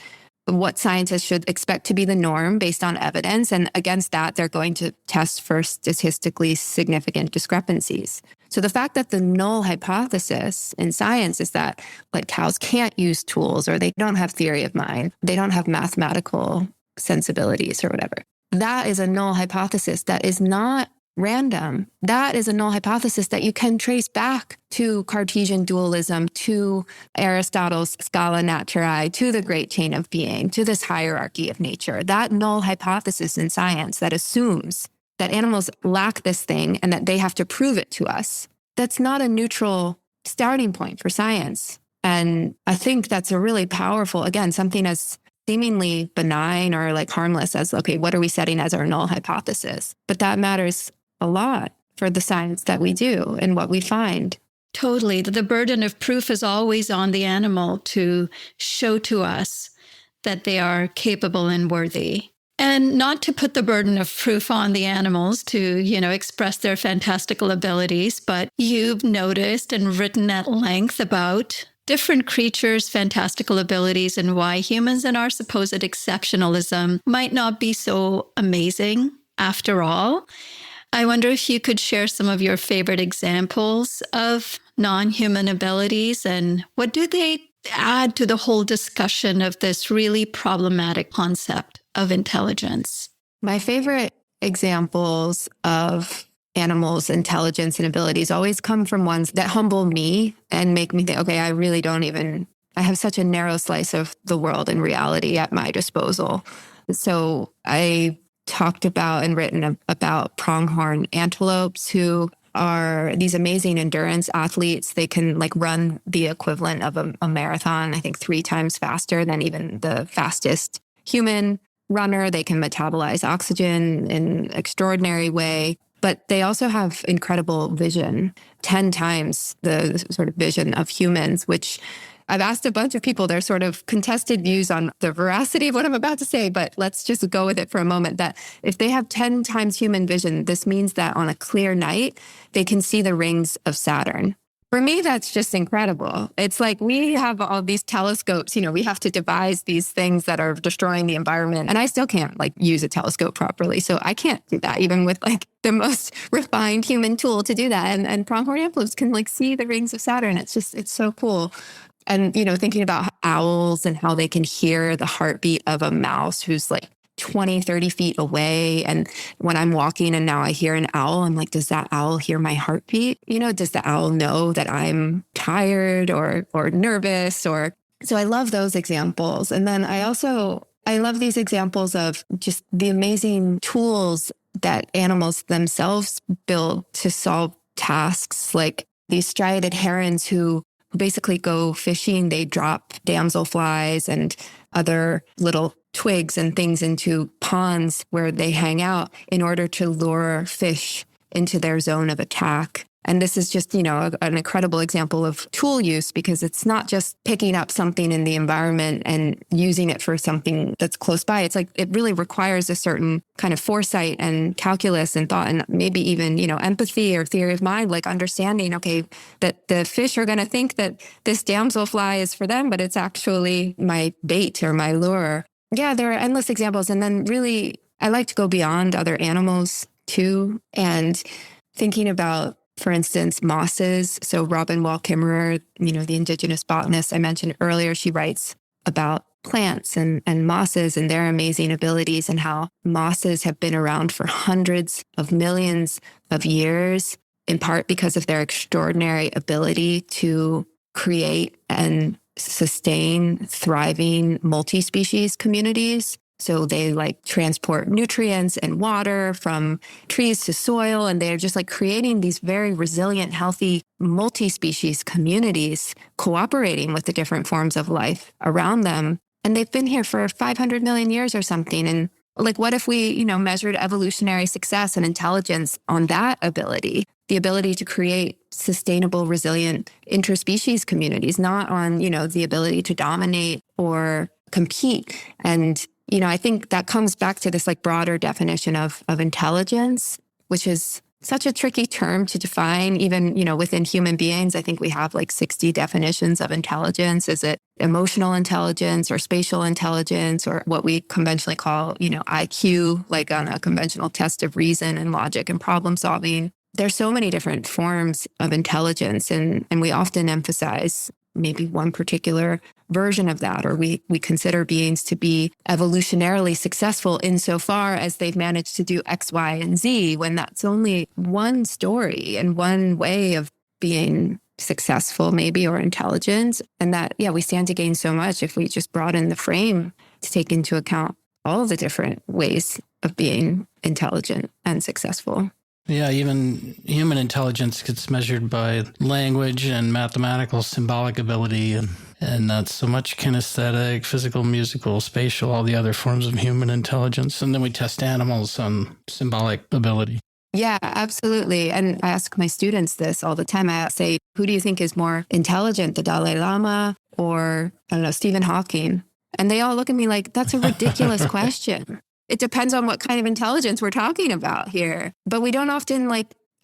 what scientists should expect to be the norm based on evidence. And against that, they're going to test for statistically significant discrepancies. So the fact that the null hypothesis in science is that like cows can't use tools, or they don't have theory of mind, they don't have mathematical sensibilities or whatever, that is a null hypothesis that is not random. That is a null hypothesis that you can trace back to Cartesian dualism, to Aristotle's scala naturae, to the great chain of being, to this hierarchy of nature. That null hypothesis in science that assumes that animals lack this thing and that they have to prove it to us, that's not a neutral starting point for science. And I think that's a really powerful, again, something as seemingly benign or like harmless as, okay, what are we setting as our null hypothesis? But that matters a lot for the science that we do and what we find. Totally. The burden of proof is always on the animal to show to us that they are capable and worthy. And not to put the burden of proof on the animals to, express their fantastical abilities, but you've noticed and written at length about different creatures' fantastical abilities and why humans and our supposed exceptionalism might not be so amazing after all. I wonder if you could share some of your favorite examples of non-human abilities, and what do they add to the whole discussion of this really problematic concept of intelligence? My favorite examples of animals' intelligence and abilities always come from ones that humble me and make me think, okay, I have such a narrow slice of the world and reality at my disposal. So I talked about and written about pronghorn antelopes who are these amazing endurance athletes. They can like run the equivalent of a marathon, I think 3 times faster than even the fastest human runner. They can metabolize oxygen in an extraordinary way, but they also have incredible vision, 10 times the sort of vision of humans, which I've asked a bunch of people their sort of contested views on the veracity of what I'm about to say, but let's just go with it for a moment, that if they have 10 times human vision, this means that on a clear night, they can see the rings of Saturn. For me, that's just incredible. It's like we have all these telescopes, we have to devise these things that are destroying the environment. And I still can't like use a telescope properly. So I can't do that, even with like the most refined human tool to do that. And pronghorn antelopes can like see the rings of Saturn. It's so cool. And, thinking about owls and how they can hear the heartbeat of a mouse who's like 20, 30 feet away. And when I'm walking and now I hear an owl, I'm like, does that owl hear my heartbeat? Does the owl know that I'm tired or nervous? So I love those examples. And then I love these examples of just the amazing tools that animals themselves build to solve tasks, like these striated herons who basically go fishing. They drop damselflies and other little twigs and things into ponds where they hang out in order to lure fish into their zone of attack. And this is just, an incredible example of tool use, because it's not just picking up something in the environment and using it for something that's close by. It's like it really requires a certain kind of foresight and calculus and thought, and maybe even, empathy or theory of mind, like understanding, okay, that the fish are going to think that this damselfly is for them, but it's actually my bait or my lure. Yeah, there are endless examples. And then really, I like to go beyond other animals too, and thinking about, for instance, mosses. So Robin Wall Kimmerer, the Indigenous botanist I mentioned earlier, she writes about plants and mosses and their amazing abilities, and how mosses have been around for hundreds of millions of years, in part because of their extraordinary ability to create and sustain thriving multi-species communities. So they like transport nutrients and water from trees to soil, and they're just like creating these very resilient, healthy multi-species communities, cooperating with the different forms of life around them. And they've been here for 500 million years or something. And like, what if we, measured evolutionary success and intelligence on that ability, the ability to create sustainable, resilient interspecies communities, not on, the ability to dominate or compete. And I think that comes back to this like broader definition of intelligence, which is such a tricky term to define, even, within human beings. I think we have like 60 definitions of intelligence. Is it emotional intelligence or spatial intelligence, or what we conventionally call, IQ, like on a conventional test of reason and logic and problem solving? There's so many different forms of intelligence, and we often emphasize maybe one particular version of that, or we consider beings to be evolutionarily successful insofar as they've managed to do X, Y, and Z, when that's only one story and one way of being successful, maybe, or intelligent. And that, we stand to gain so much if we just broaden the frame to take into account all the different ways of being intelligent and successful. Yeah, even human intelligence gets measured by language and mathematical symbolic ability, and not so much kinesthetic, physical, musical, spatial, all the other forms of human intelligence. And then we test animals on symbolic ability. Yeah, absolutely. And I ask my students this all the time. I say, who do you think is more intelligent, the Dalai Lama or, Stephen Hawking? And they all look at me like, that's a ridiculous question. It depends on what kind of intelligence we're talking about here. But we don't often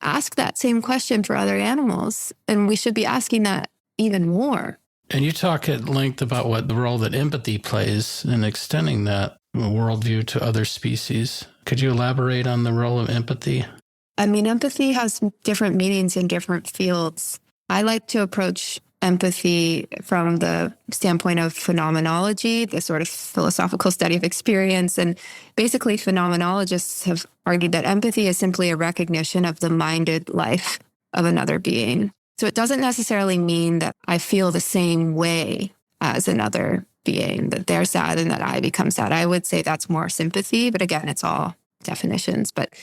ask that same question for other animals. And we should be asking that even more. And you talk at length about what the role that empathy plays in extending that worldview to other species. Could you elaborate on the role of empathy? Empathy has different meanings in different fields. I like to approach empathy from the standpoint of phenomenology, the sort of philosophical study of experience. And basically, phenomenologists have argued that empathy is simply a recognition of the minded life of another being. So it doesn't necessarily mean that I feel the same way as another being, that they're sad and that I become sad. I would say that's more sympathy, but again, it's all definitions. But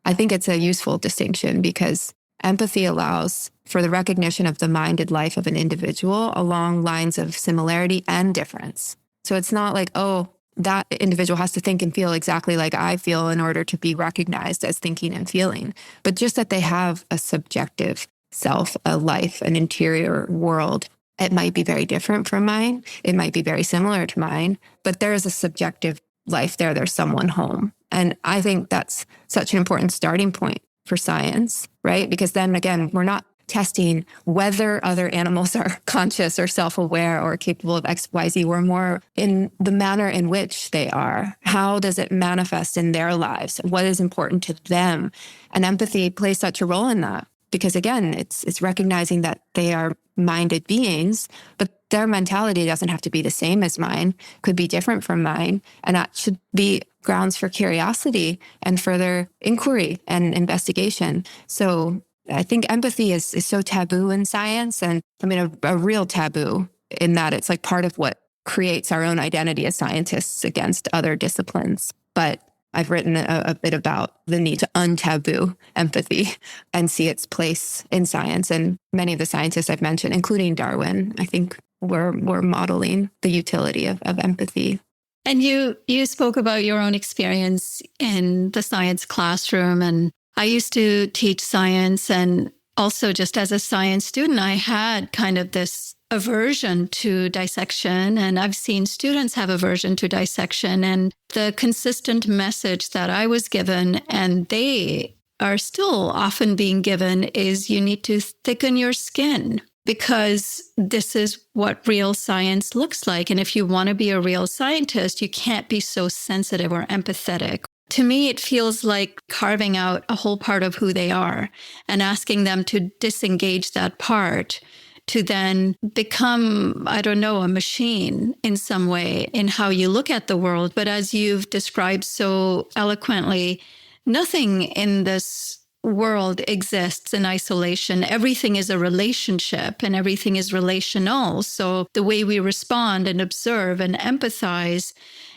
I think it's a useful distinction, because empathy allows for the recognition of the minded life of an individual along lines of similarity and difference. So it's not like, oh, that individual has to think and feel exactly like I feel in order to be recognized as thinking and feeling, but just that they have a subjective self, a life, an interior world. It might be very different from mine. It might be very similar to mine, but there is a subjective life there. There's someone home. And I think that's such an important starting point for science, right? Because then again, we're not testing whether other animals are conscious or self-aware or capable of X, Y, Z. We're more in the manner in which they are. How does it manifest in their lives? What is important to them? And empathy plays such a role in that. Because again, it's recognizing that they are minded beings, but their mentality doesn't have to be the same as mine, could be different from mine. And that should be grounds for curiosity and further inquiry and investigation. So I think empathy is so taboo in science. And I mean, a real taboo in that it's like part of what creates our own identity as scientists against other disciplines. But I've written a bit about the need to untaboo empathy and see its place in science. And many of the scientists I've mentioned, including Darwin, I think were modeling the utility of empathy. And you spoke about your own experience in the science classroom. And I used to teach science. And also just as a science student, I had kind of this aversion to dissection. And I've seen students have aversion to dissection. And the consistent message that I was given, and they are still often being given, is you need to thicken your skin because this is what real science looks like. And if you want to be a real scientist, you can't be so sensitive or empathetic. To me, it feels like carving out a whole part of who they are and asking them to disengage that part to then become, I don't know, a machine in some way in how you look at the world. But as you've described so eloquently, nothing in this world exists in isolation. Everything is a relationship and everything is relational. So the way we respond and observe and empathize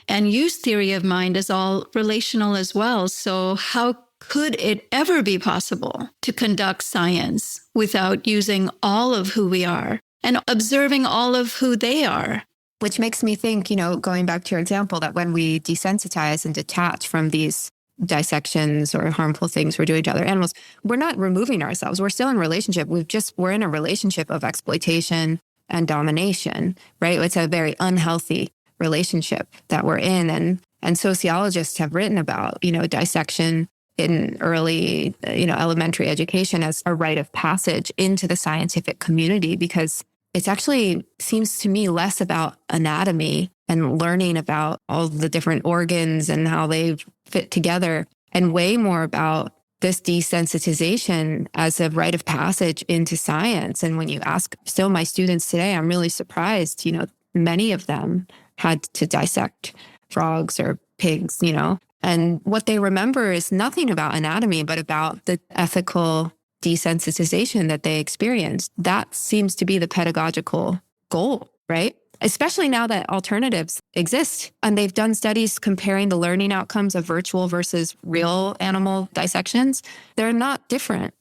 and use theory of mind is all relational as well. So how could it ever be possible to conduct science without using all of who we are and observing all of who they are? Which makes me think, going back to your example, that when we desensitize and detach from these dissections or harmful things we're doing to other animals, we're not removing ourselves. We're still in relationship. We're in a relationship of exploitation and domination, right? It's a very unhealthy relationship that we're in. And sociologists have written about, dissection in early, elementary education as a rite of passage into the scientific community, because it actually seems to me less about anatomy and learning about all the different organs and how they fit together, and way more about this desensitization as a rite of passage into science. And when you ask still my students today, I'm really surprised, many of them had to dissect frogs or pigs, and what they remember is nothing about anatomy, but about the ethical desensitization that they experienced. That seems to be the pedagogical goal, right? Especially now that alternatives exist. And they've done studies comparing the learning outcomes of virtual versus real animal dissections. They're not different.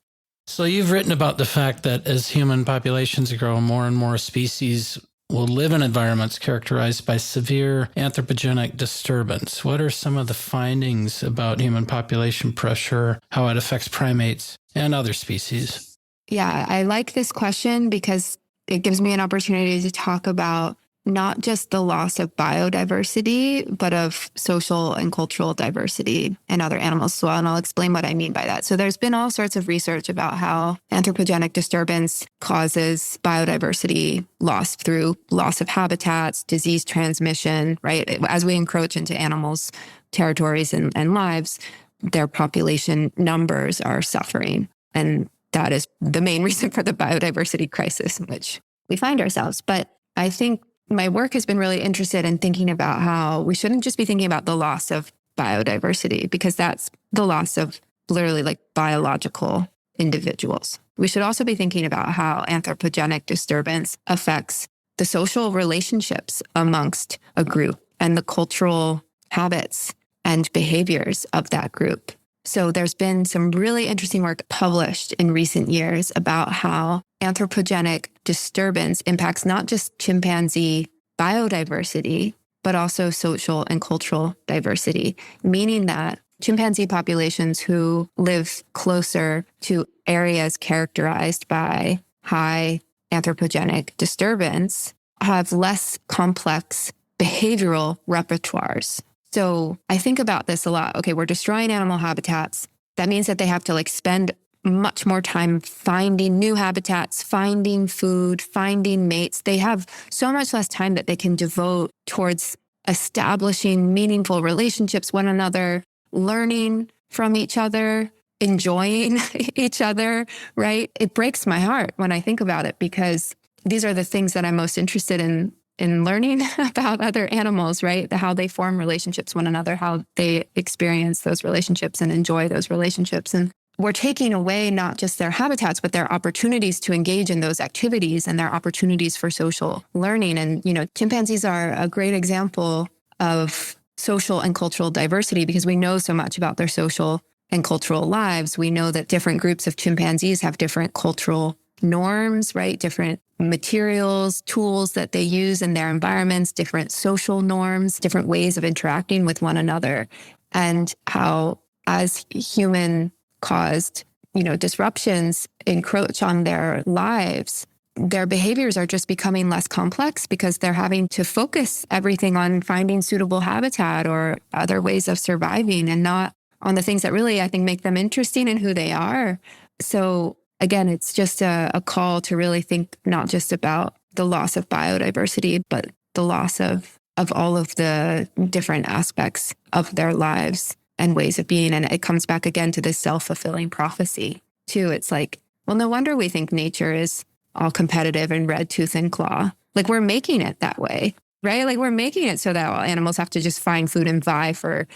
So you've written about the fact that as human populations grow, more and more species will live in environments characterized by severe anthropogenic disturbance. What are some of the findings about human population pressure, how it affects primates and other species? Yeah, I like this question because it gives me an opportunity to talk about not just the loss of biodiversity, but of social and cultural diversity in other animals as well. And I'll explain what I mean by that. So there's been all sorts of research about how anthropogenic disturbance causes biodiversity loss through loss of habitats, disease transmission, right? As we encroach into animals' territories and lives, their population numbers are suffering. And that is the main reason for the biodiversity crisis in which we find ourselves. But I think my work has been really interested in thinking about how we shouldn't just be thinking about the loss of biodiversity, because that's the loss of literally like biological individuals. We should also be thinking about how anthropogenic disturbance affects the social relationships amongst a group and the cultural habits and behaviors of that group. So there's been some really interesting work published in recent years about how anthropogenic disturbance impacts not just chimpanzee biodiversity, but also social and cultural diversity, meaning that chimpanzee populations who live closer to areas characterized by high anthropogenic disturbance have less complex behavioral repertoires. So I think about this a lot. Okay, we're destroying animal habitats. That means that they have to spend much more time finding new habitats, finding food, finding mates. They have so much less time that they can devote towards establishing meaningful relationships with one another, learning from each other, enjoying each other, right? It breaks my heart when I think about it, because these are the things that I'm most interested in learning about other animals, right? How they form relationships with one another, how they experience those relationships and enjoy those relationships. And we're taking away not just their habitats, but their opportunities to engage in those activities and their opportunities for social learning. And, chimpanzees are a great example of social and cultural diversity because we know so much about their social and cultural lives. We know that different groups of chimpanzees have different cultural norms, right? Different materials, tools that they use in their environments, different social norms, different ways of interacting with one another. And how, as human caused, disruptions encroach on their lives, their behaviors are just becoming less complex because they're having to focus everything on finding suitable habitat or other ways of surviving and not on the things that really, I think, make them interesting in who they are. So again, it's just a call to really think not just about the loss of biodiversity, but the loss of all of the different aspects of their lives and ways of being. And it comes back again to this self-fulfilling prophecy too. It's well, no wonder we think nature is all competitive and red tooth and claw. We're making it that way, right? We're making it so that all animals have to just find food and vie for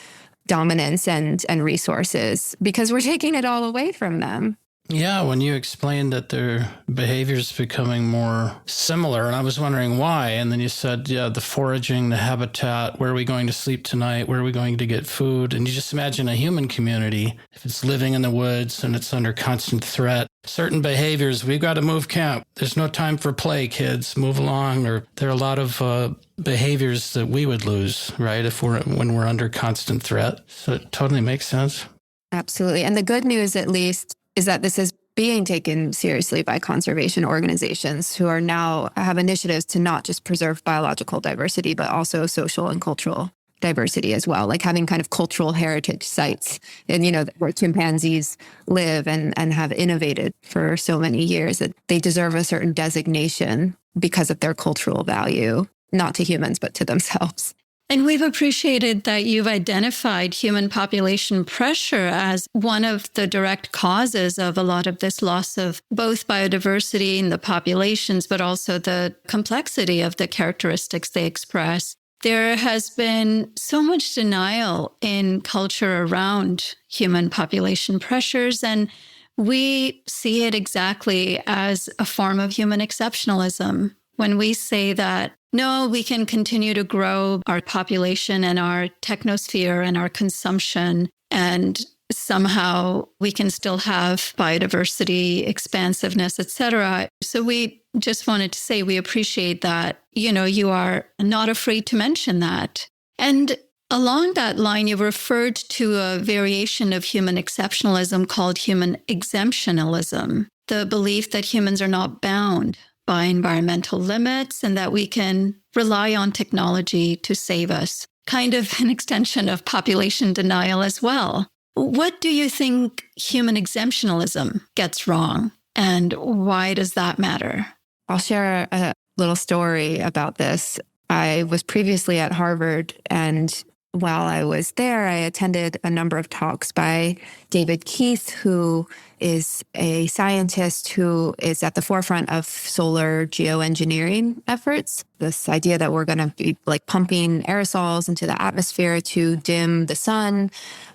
dominance and resources because we're taking it all away from them. Yeah, when you explained that their behavior is becoming more similar, and I was wondering why, and then you said, the foraging, the habitat, where are we going to sleep tonight, where are we going to get food, and you just imagine a human community, if it's living in the woods and it's under constant threat, certain behaviors, we've got to move camp, there's no time for play, kids, move along, or there are a lot of behaviors that we would lose, right, when we're under constant threat. So it totally makes sense. Absolutely. And the good news, at least, is that this is being taken seriously by conservation organizations who are now have initiatives to not just preserve biological diversity, but also social and cultural diversity as well, having kind of cultural heritage sites and, where chimpanzees live and have innovated for so many years that they deserve a certain designation because of their cultural value, not to humans, but to themselves. And we've appreciated that you've identified human population pressure as one of the direct causes of a lot of this loss of both biodiversity in the populations, but also the complexity of the characteristics they express. There has been so much denial in culture around human population pressures, and we see it exactly as a form of human exceptionalism. When we say that, no, we can continue to grow our population and our technosphere and our consumption, and somehow we can still have biodiversity, expansiveness, etc. So we just wanted to say we appreciate that, you are not afraid to mention that. And along that line, you referred to a variation of human exceptionalism called human exemptionalism, the belief that humans are not bound by environmental limits and that we can rely on technology to save us. Kind of an extension of population denial as well. What do you think human exemptionalism gets wrong, and why does that matter? I'll share a little story about this. I was previously at Harvard, and while I was there, I attended a number of talks by David Keith, who is a scientist who is at the forefront of solar geoengineering efforts. this idea that we're going to be like pumping aerosols into the atmosphere to dim the sun,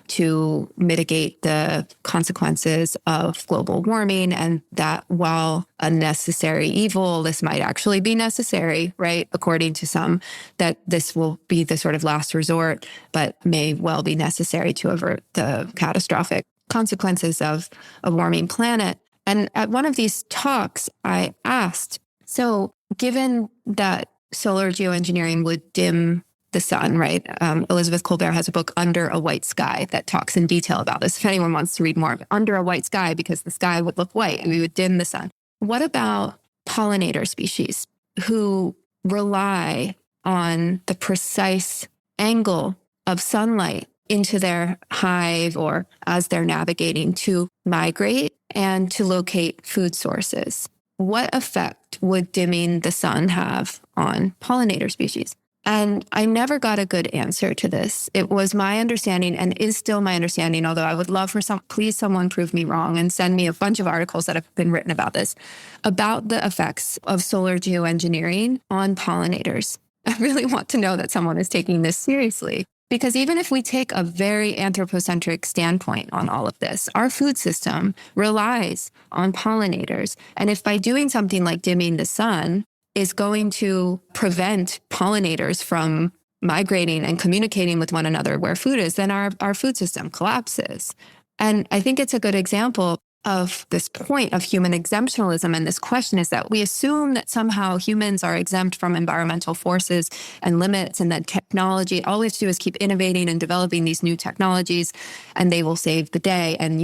to mitigate the consequences of global warming, and that while a necessary evil, this might actually be necessary, right? According to some, that this will be the sort of last resort, but may well be necessary to avert the catastrophic consequences of a warming planet. And at one of these talks, I asked, so given that solar geoengineering would dim the sun, right? Elizabeth Colbert has a book, Under a White Sky, that talks in detail about this. If anyone wants to read more of it, Under a White Sky, because the sky would look white and we would dim the sun. What about pollinator species who rely on the precise angle of sunlight into their hive or as they're navigating to migrate and to locate food sources? What effect would dimming the sun have on pollinator species? And I never got a good answer to this. It was my understanding and is still my understanding, although I would love for please someone prove me wrong and send me a bunch of articles that have been written about this, about the effects of solar geoengineering on pollinators. I really want to know that someone is taking this seriously. Because even if we take a very anthropocentric standpoint on all of this, our food system relies on pollinators. And if by doing something like dimming the sun is going to prevent pollinators from migrating and communicating with one another where food is, then our food system collapses. And I think it's a good example of this point of human exemptionalism. And this question is that we assume that somehow humans are exempt from environmental forces and limits, and that technology, all we have to do is keep innovating and developing these new technologies, and they will save the day. And,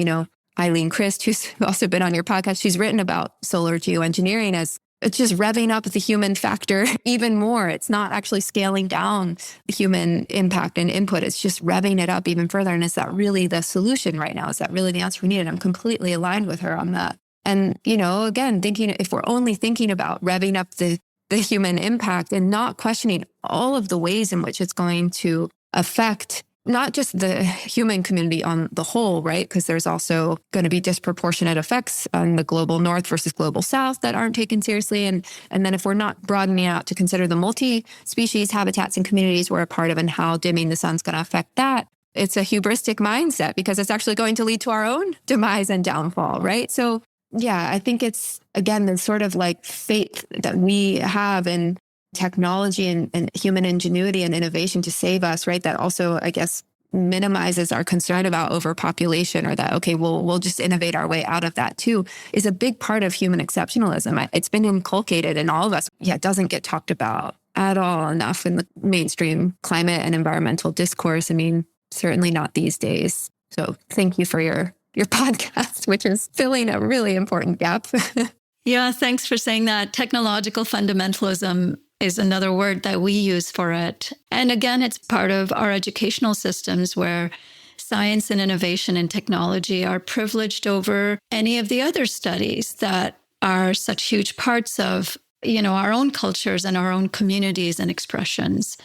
Eileen Christ, who's also been on your podcast, she's written about solar geoengineering as it's just revving up the human factor even more. It's not actually scaling down the human impact and input. It's just revving it up even further. And is that really the solution right now? Is that really the answer we need? And I'm completely aligned with her on that. And, again, thinking if we're only thinking about revving up the human impact and not questioning all of the ways in which it's going to affect not just the human community on the whole, right? Because there's also going to be disproportionate effects on the global north versus global south that aren't taken seriously. And then if we're not broadening out to consider the multi-species habitats and communities we're a part of and how dimming the sun's going to affect that, it's a hubristic mindset because it's actually going to lead to our own demise and downfall, right? So yeah, I think it's, again, the sort of like faith that we have in technology and human ingenuity and innovation to save us, right? That also, I guess, minimizes our concern about overpopulation, or that, okay, we'll just innovate our way out of that too, is a big part of human exceptionalism. It's been inculcated in all of us. Yeah, it doesn't get talked about at all enough in the mainstream climate and environmental discourse. I mean, certainly not these days. So thank you for your podcast, which is filling a really important gap. Yeah, thanks for saying that. Technological fundamentalism is another word that we use for it. And again, it's part of our educational systems where science and innovation and technology are privileged over any of the other studies that are such huge parts of, our own cultures and our own communities and expressions,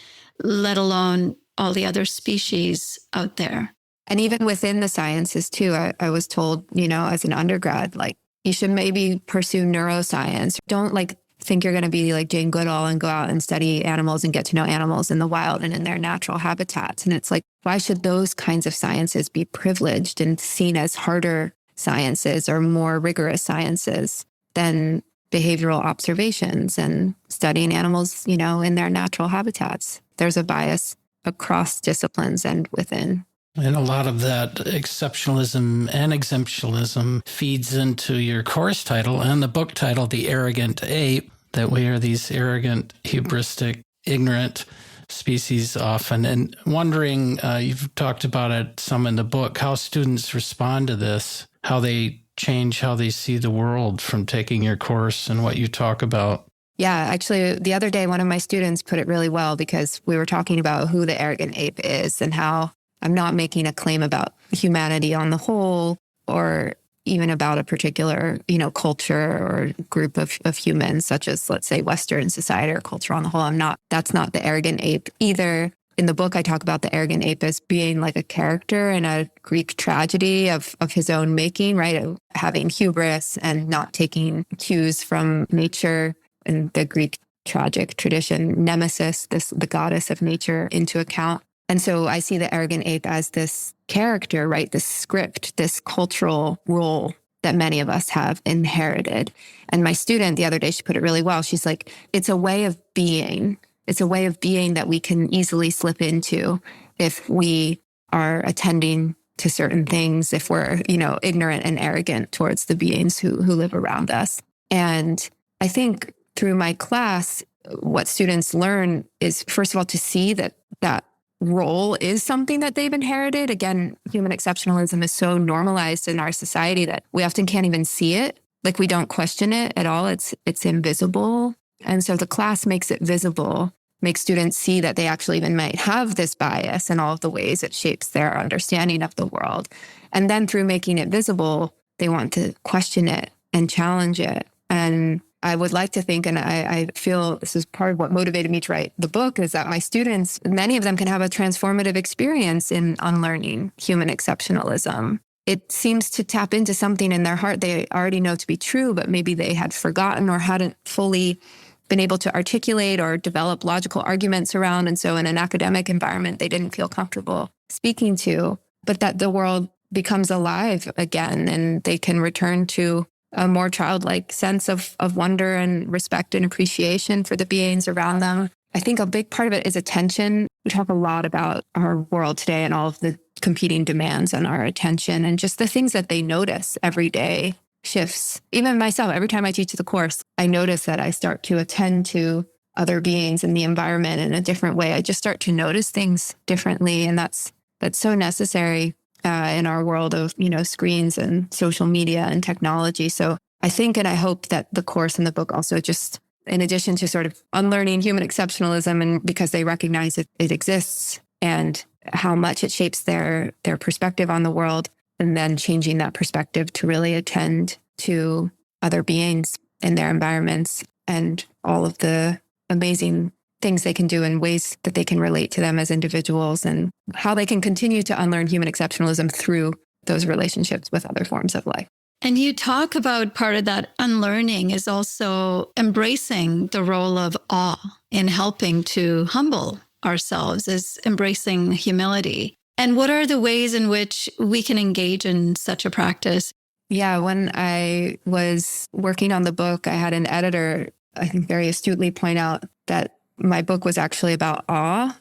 let alone all the other species out there. And even within the sciences too, I was told, as an undergrad, you should maybe pursue neuroscience. Don't think you're going to be like Jane Goodall and go out and study animals and get to know animals in the wild and in their natural habitats. And it's why should those kinds of sciences be privileged and seen as harder sciences or more rigorous sciences than behavioral observations and studying animals, in their natural habitats? There's a bias across disciplines and within. And a lot of that exceptionalism and exemptionalism feeds into your course title and the book title, The Arrogant Ape, that we are these arrogant, hubristic, ignorant species often. And wondering, you've talked about it some in the book, how students respond to this, how they change how they see the world from taking your course and what you talk about. Yeah, actually, the other day, one of my students put it really well because we were talking about who the arrogant ape is and how I'm not making a claim about humanity on the whole, or even about a particular, culture or group of humans, such as, let's say, Western society or culture on the whole. That's not the arrogant ape either. In the book, I talk about the arrogant ape as being like a character in a Greek tragedy of his own making, right? Having hubris and not taking cues from nature. In the Greek tragic tradition, Nemesis, the goddess of nature, into account. And so I see the arrogant ape as this character, right? This script, this cultural role that many of us have inherited. And my student the other day, she put it really well. She's like, it's a way of being. It's a way of being that we can easily slip into if we are attending to certain things, if we're, ignorant and arrogant towards the beings who live around us. And I think through my class, what students learn is, first of all, to see that role is something that they've inherited. Again, human exceptionalism is so normalized in our society that we often can't even see it. Like, we don't question it at all. It's invisible. And so the class makes it visible, makes students see that they actually even might have this bias in all of the ways it shapes their understanding of the world. And then through making it visible, they want to question it and challenge it. And I would like to think, and I feel this is part of what motivated me to write the book, is that my students, many of them can have a transformative experience in unlearning human exceptionalism. It seems to tap into something in their heart they already know to be true, but maybe they had forgotten or hadn't fully been able to articulate or develop logical arguments around. And so in an academic environment, they didn't feel comfortable speaking to, but that the world becomes alive again and they can return to a more childlike sense of wonder and respect and appreciation for the beings around them. I think a big part of it is attention. We talk a lot about our world today and all of the competing demands on our attention and just the things that they notice every day shifts. Even myself, every time I teach the course, I notice that I start to attend to other beings in the environment in a different way. I just start to notice things differently. And that's so necessary in our world of, screens and social media and technology. So I think and I hope that the course and the book also, just in addition to sort of unlearning human exceptionalism, and because they recognize it exists and how much it shapes their perspective on the world, and then changing that perspective to really attend to other beings in their environments and all of the amazing things they can do in ways that they can relate to them as individuals, and how they can continue to unlearn human exceptionalism through those relationships with other forms of life. And you talk about part of that unlearning is also embracing the role of awe in helping to humble ourselves, is embracing humility. And what are the ways in which we can engage in such a practice? Yeah, when I was working on the book, I had an editor, I think very astutely point out that my book was actually about awe.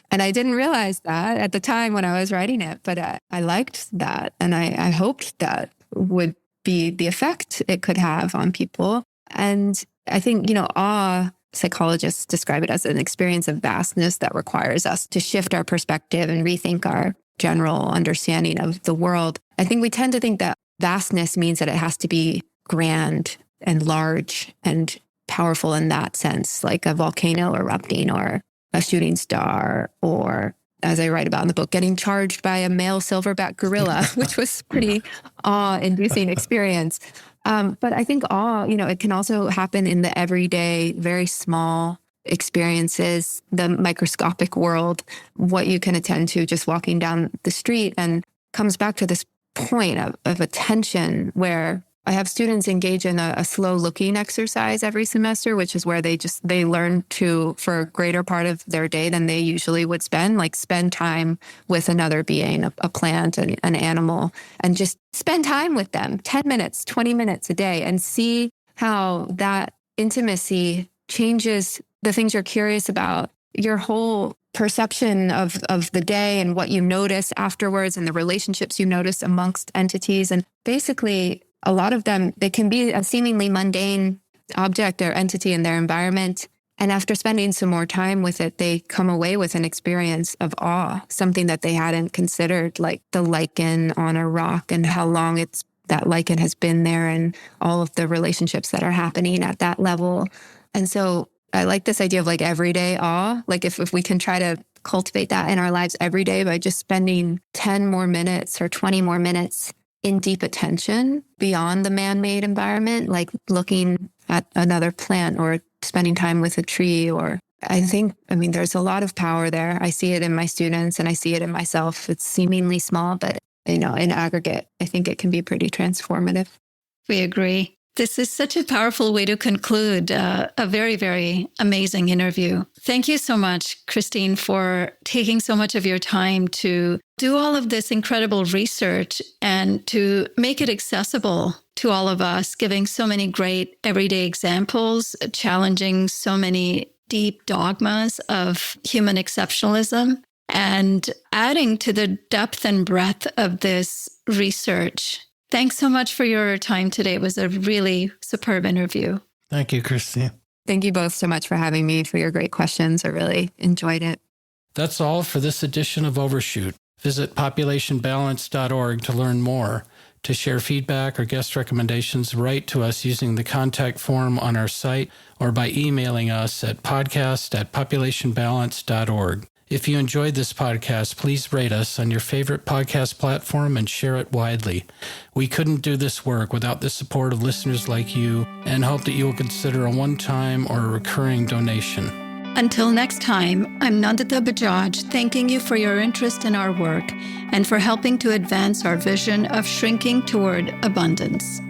And I didn't realize that at the time when I was writing it, but I liked that. And I hoped that would be the effect it could have on people. And I think, awe, psychologists describe it as an experience of vastness that requires us to shift our perspective and rethink our general understanding of the world. I think we tend to think that vastness means that it has to be grand and large and powerful in that sense, like a volcano erupting or a shooting star, or, as I write about in the book, getting charged by a male silverback gorilla, which was pretty awe-inducing experience. But I think awe, it can also happen in the everyday, very small experiences, the microscopic world, what you can attend to just walking down the street, and comes back to this point of attention where I have students engage in a slow looking exercise every semester, which is where they learn to, for a greater part of their day than they usually would spend time with another being, a plant, an animal, and just spend time with them, 10 minutes, 20 minutes a day, and see how that intimacy changes the things you're curious about, your whole perception of the day and what you notice afterwards and the relationships you notice amongst entities. And basically, a lot of them, they can be a seemingly mundane object or entity in their environment. And after spending some more time with it, they come away with an experience of awe, something that they hadn't considered, like the lichen on a rock and how long that lichen has been there and all of the relationships that are happening at that level. And so I like this idea of like everyday awe. Like if we can try to cultivate that in our lives every day by just spending 10 more minutes or 20 more minutes in deep attention beyond the man-made environment, like looking at another plant or spending time with a tree, there's a lot of power there. I see it in my students and I see it in myself. It's seemingly small, but in aggregate, I think it can be pretty transformative. We agree. This is such a powerful way to conclude a very, very amazing interview. Thank you so much, Christine, for taking so much of your time to do all of this incredible research and to make it accessible to all of us, giving so many great everyday examples, challenging so many deep dogmas of human exceptionalism, and adding to the depth and breadth of this research. Thanks so much for your time today. It was a really superb interview. Thank you, Christine. Thank you both so much for having me, for your great questions. I really enjoyed it. That's all for this edition of Overshoot. Visit populationbalance.org to learn more. To share feedback or guest recommendations, write to us using the contact form on our site or by emailing us at podcast@populationbalance.org. If you enjoyed this podcast, please rate us on your favorite podcast platform and share it widely. We couldn't do this work without the support of listeners like you, and hope that you will consider a one-time or a recurring donation. Until next time, I'm Nandita Bajaj, thanking you for your interest in our work and for helping to advance our vision of shrinking toward abundance.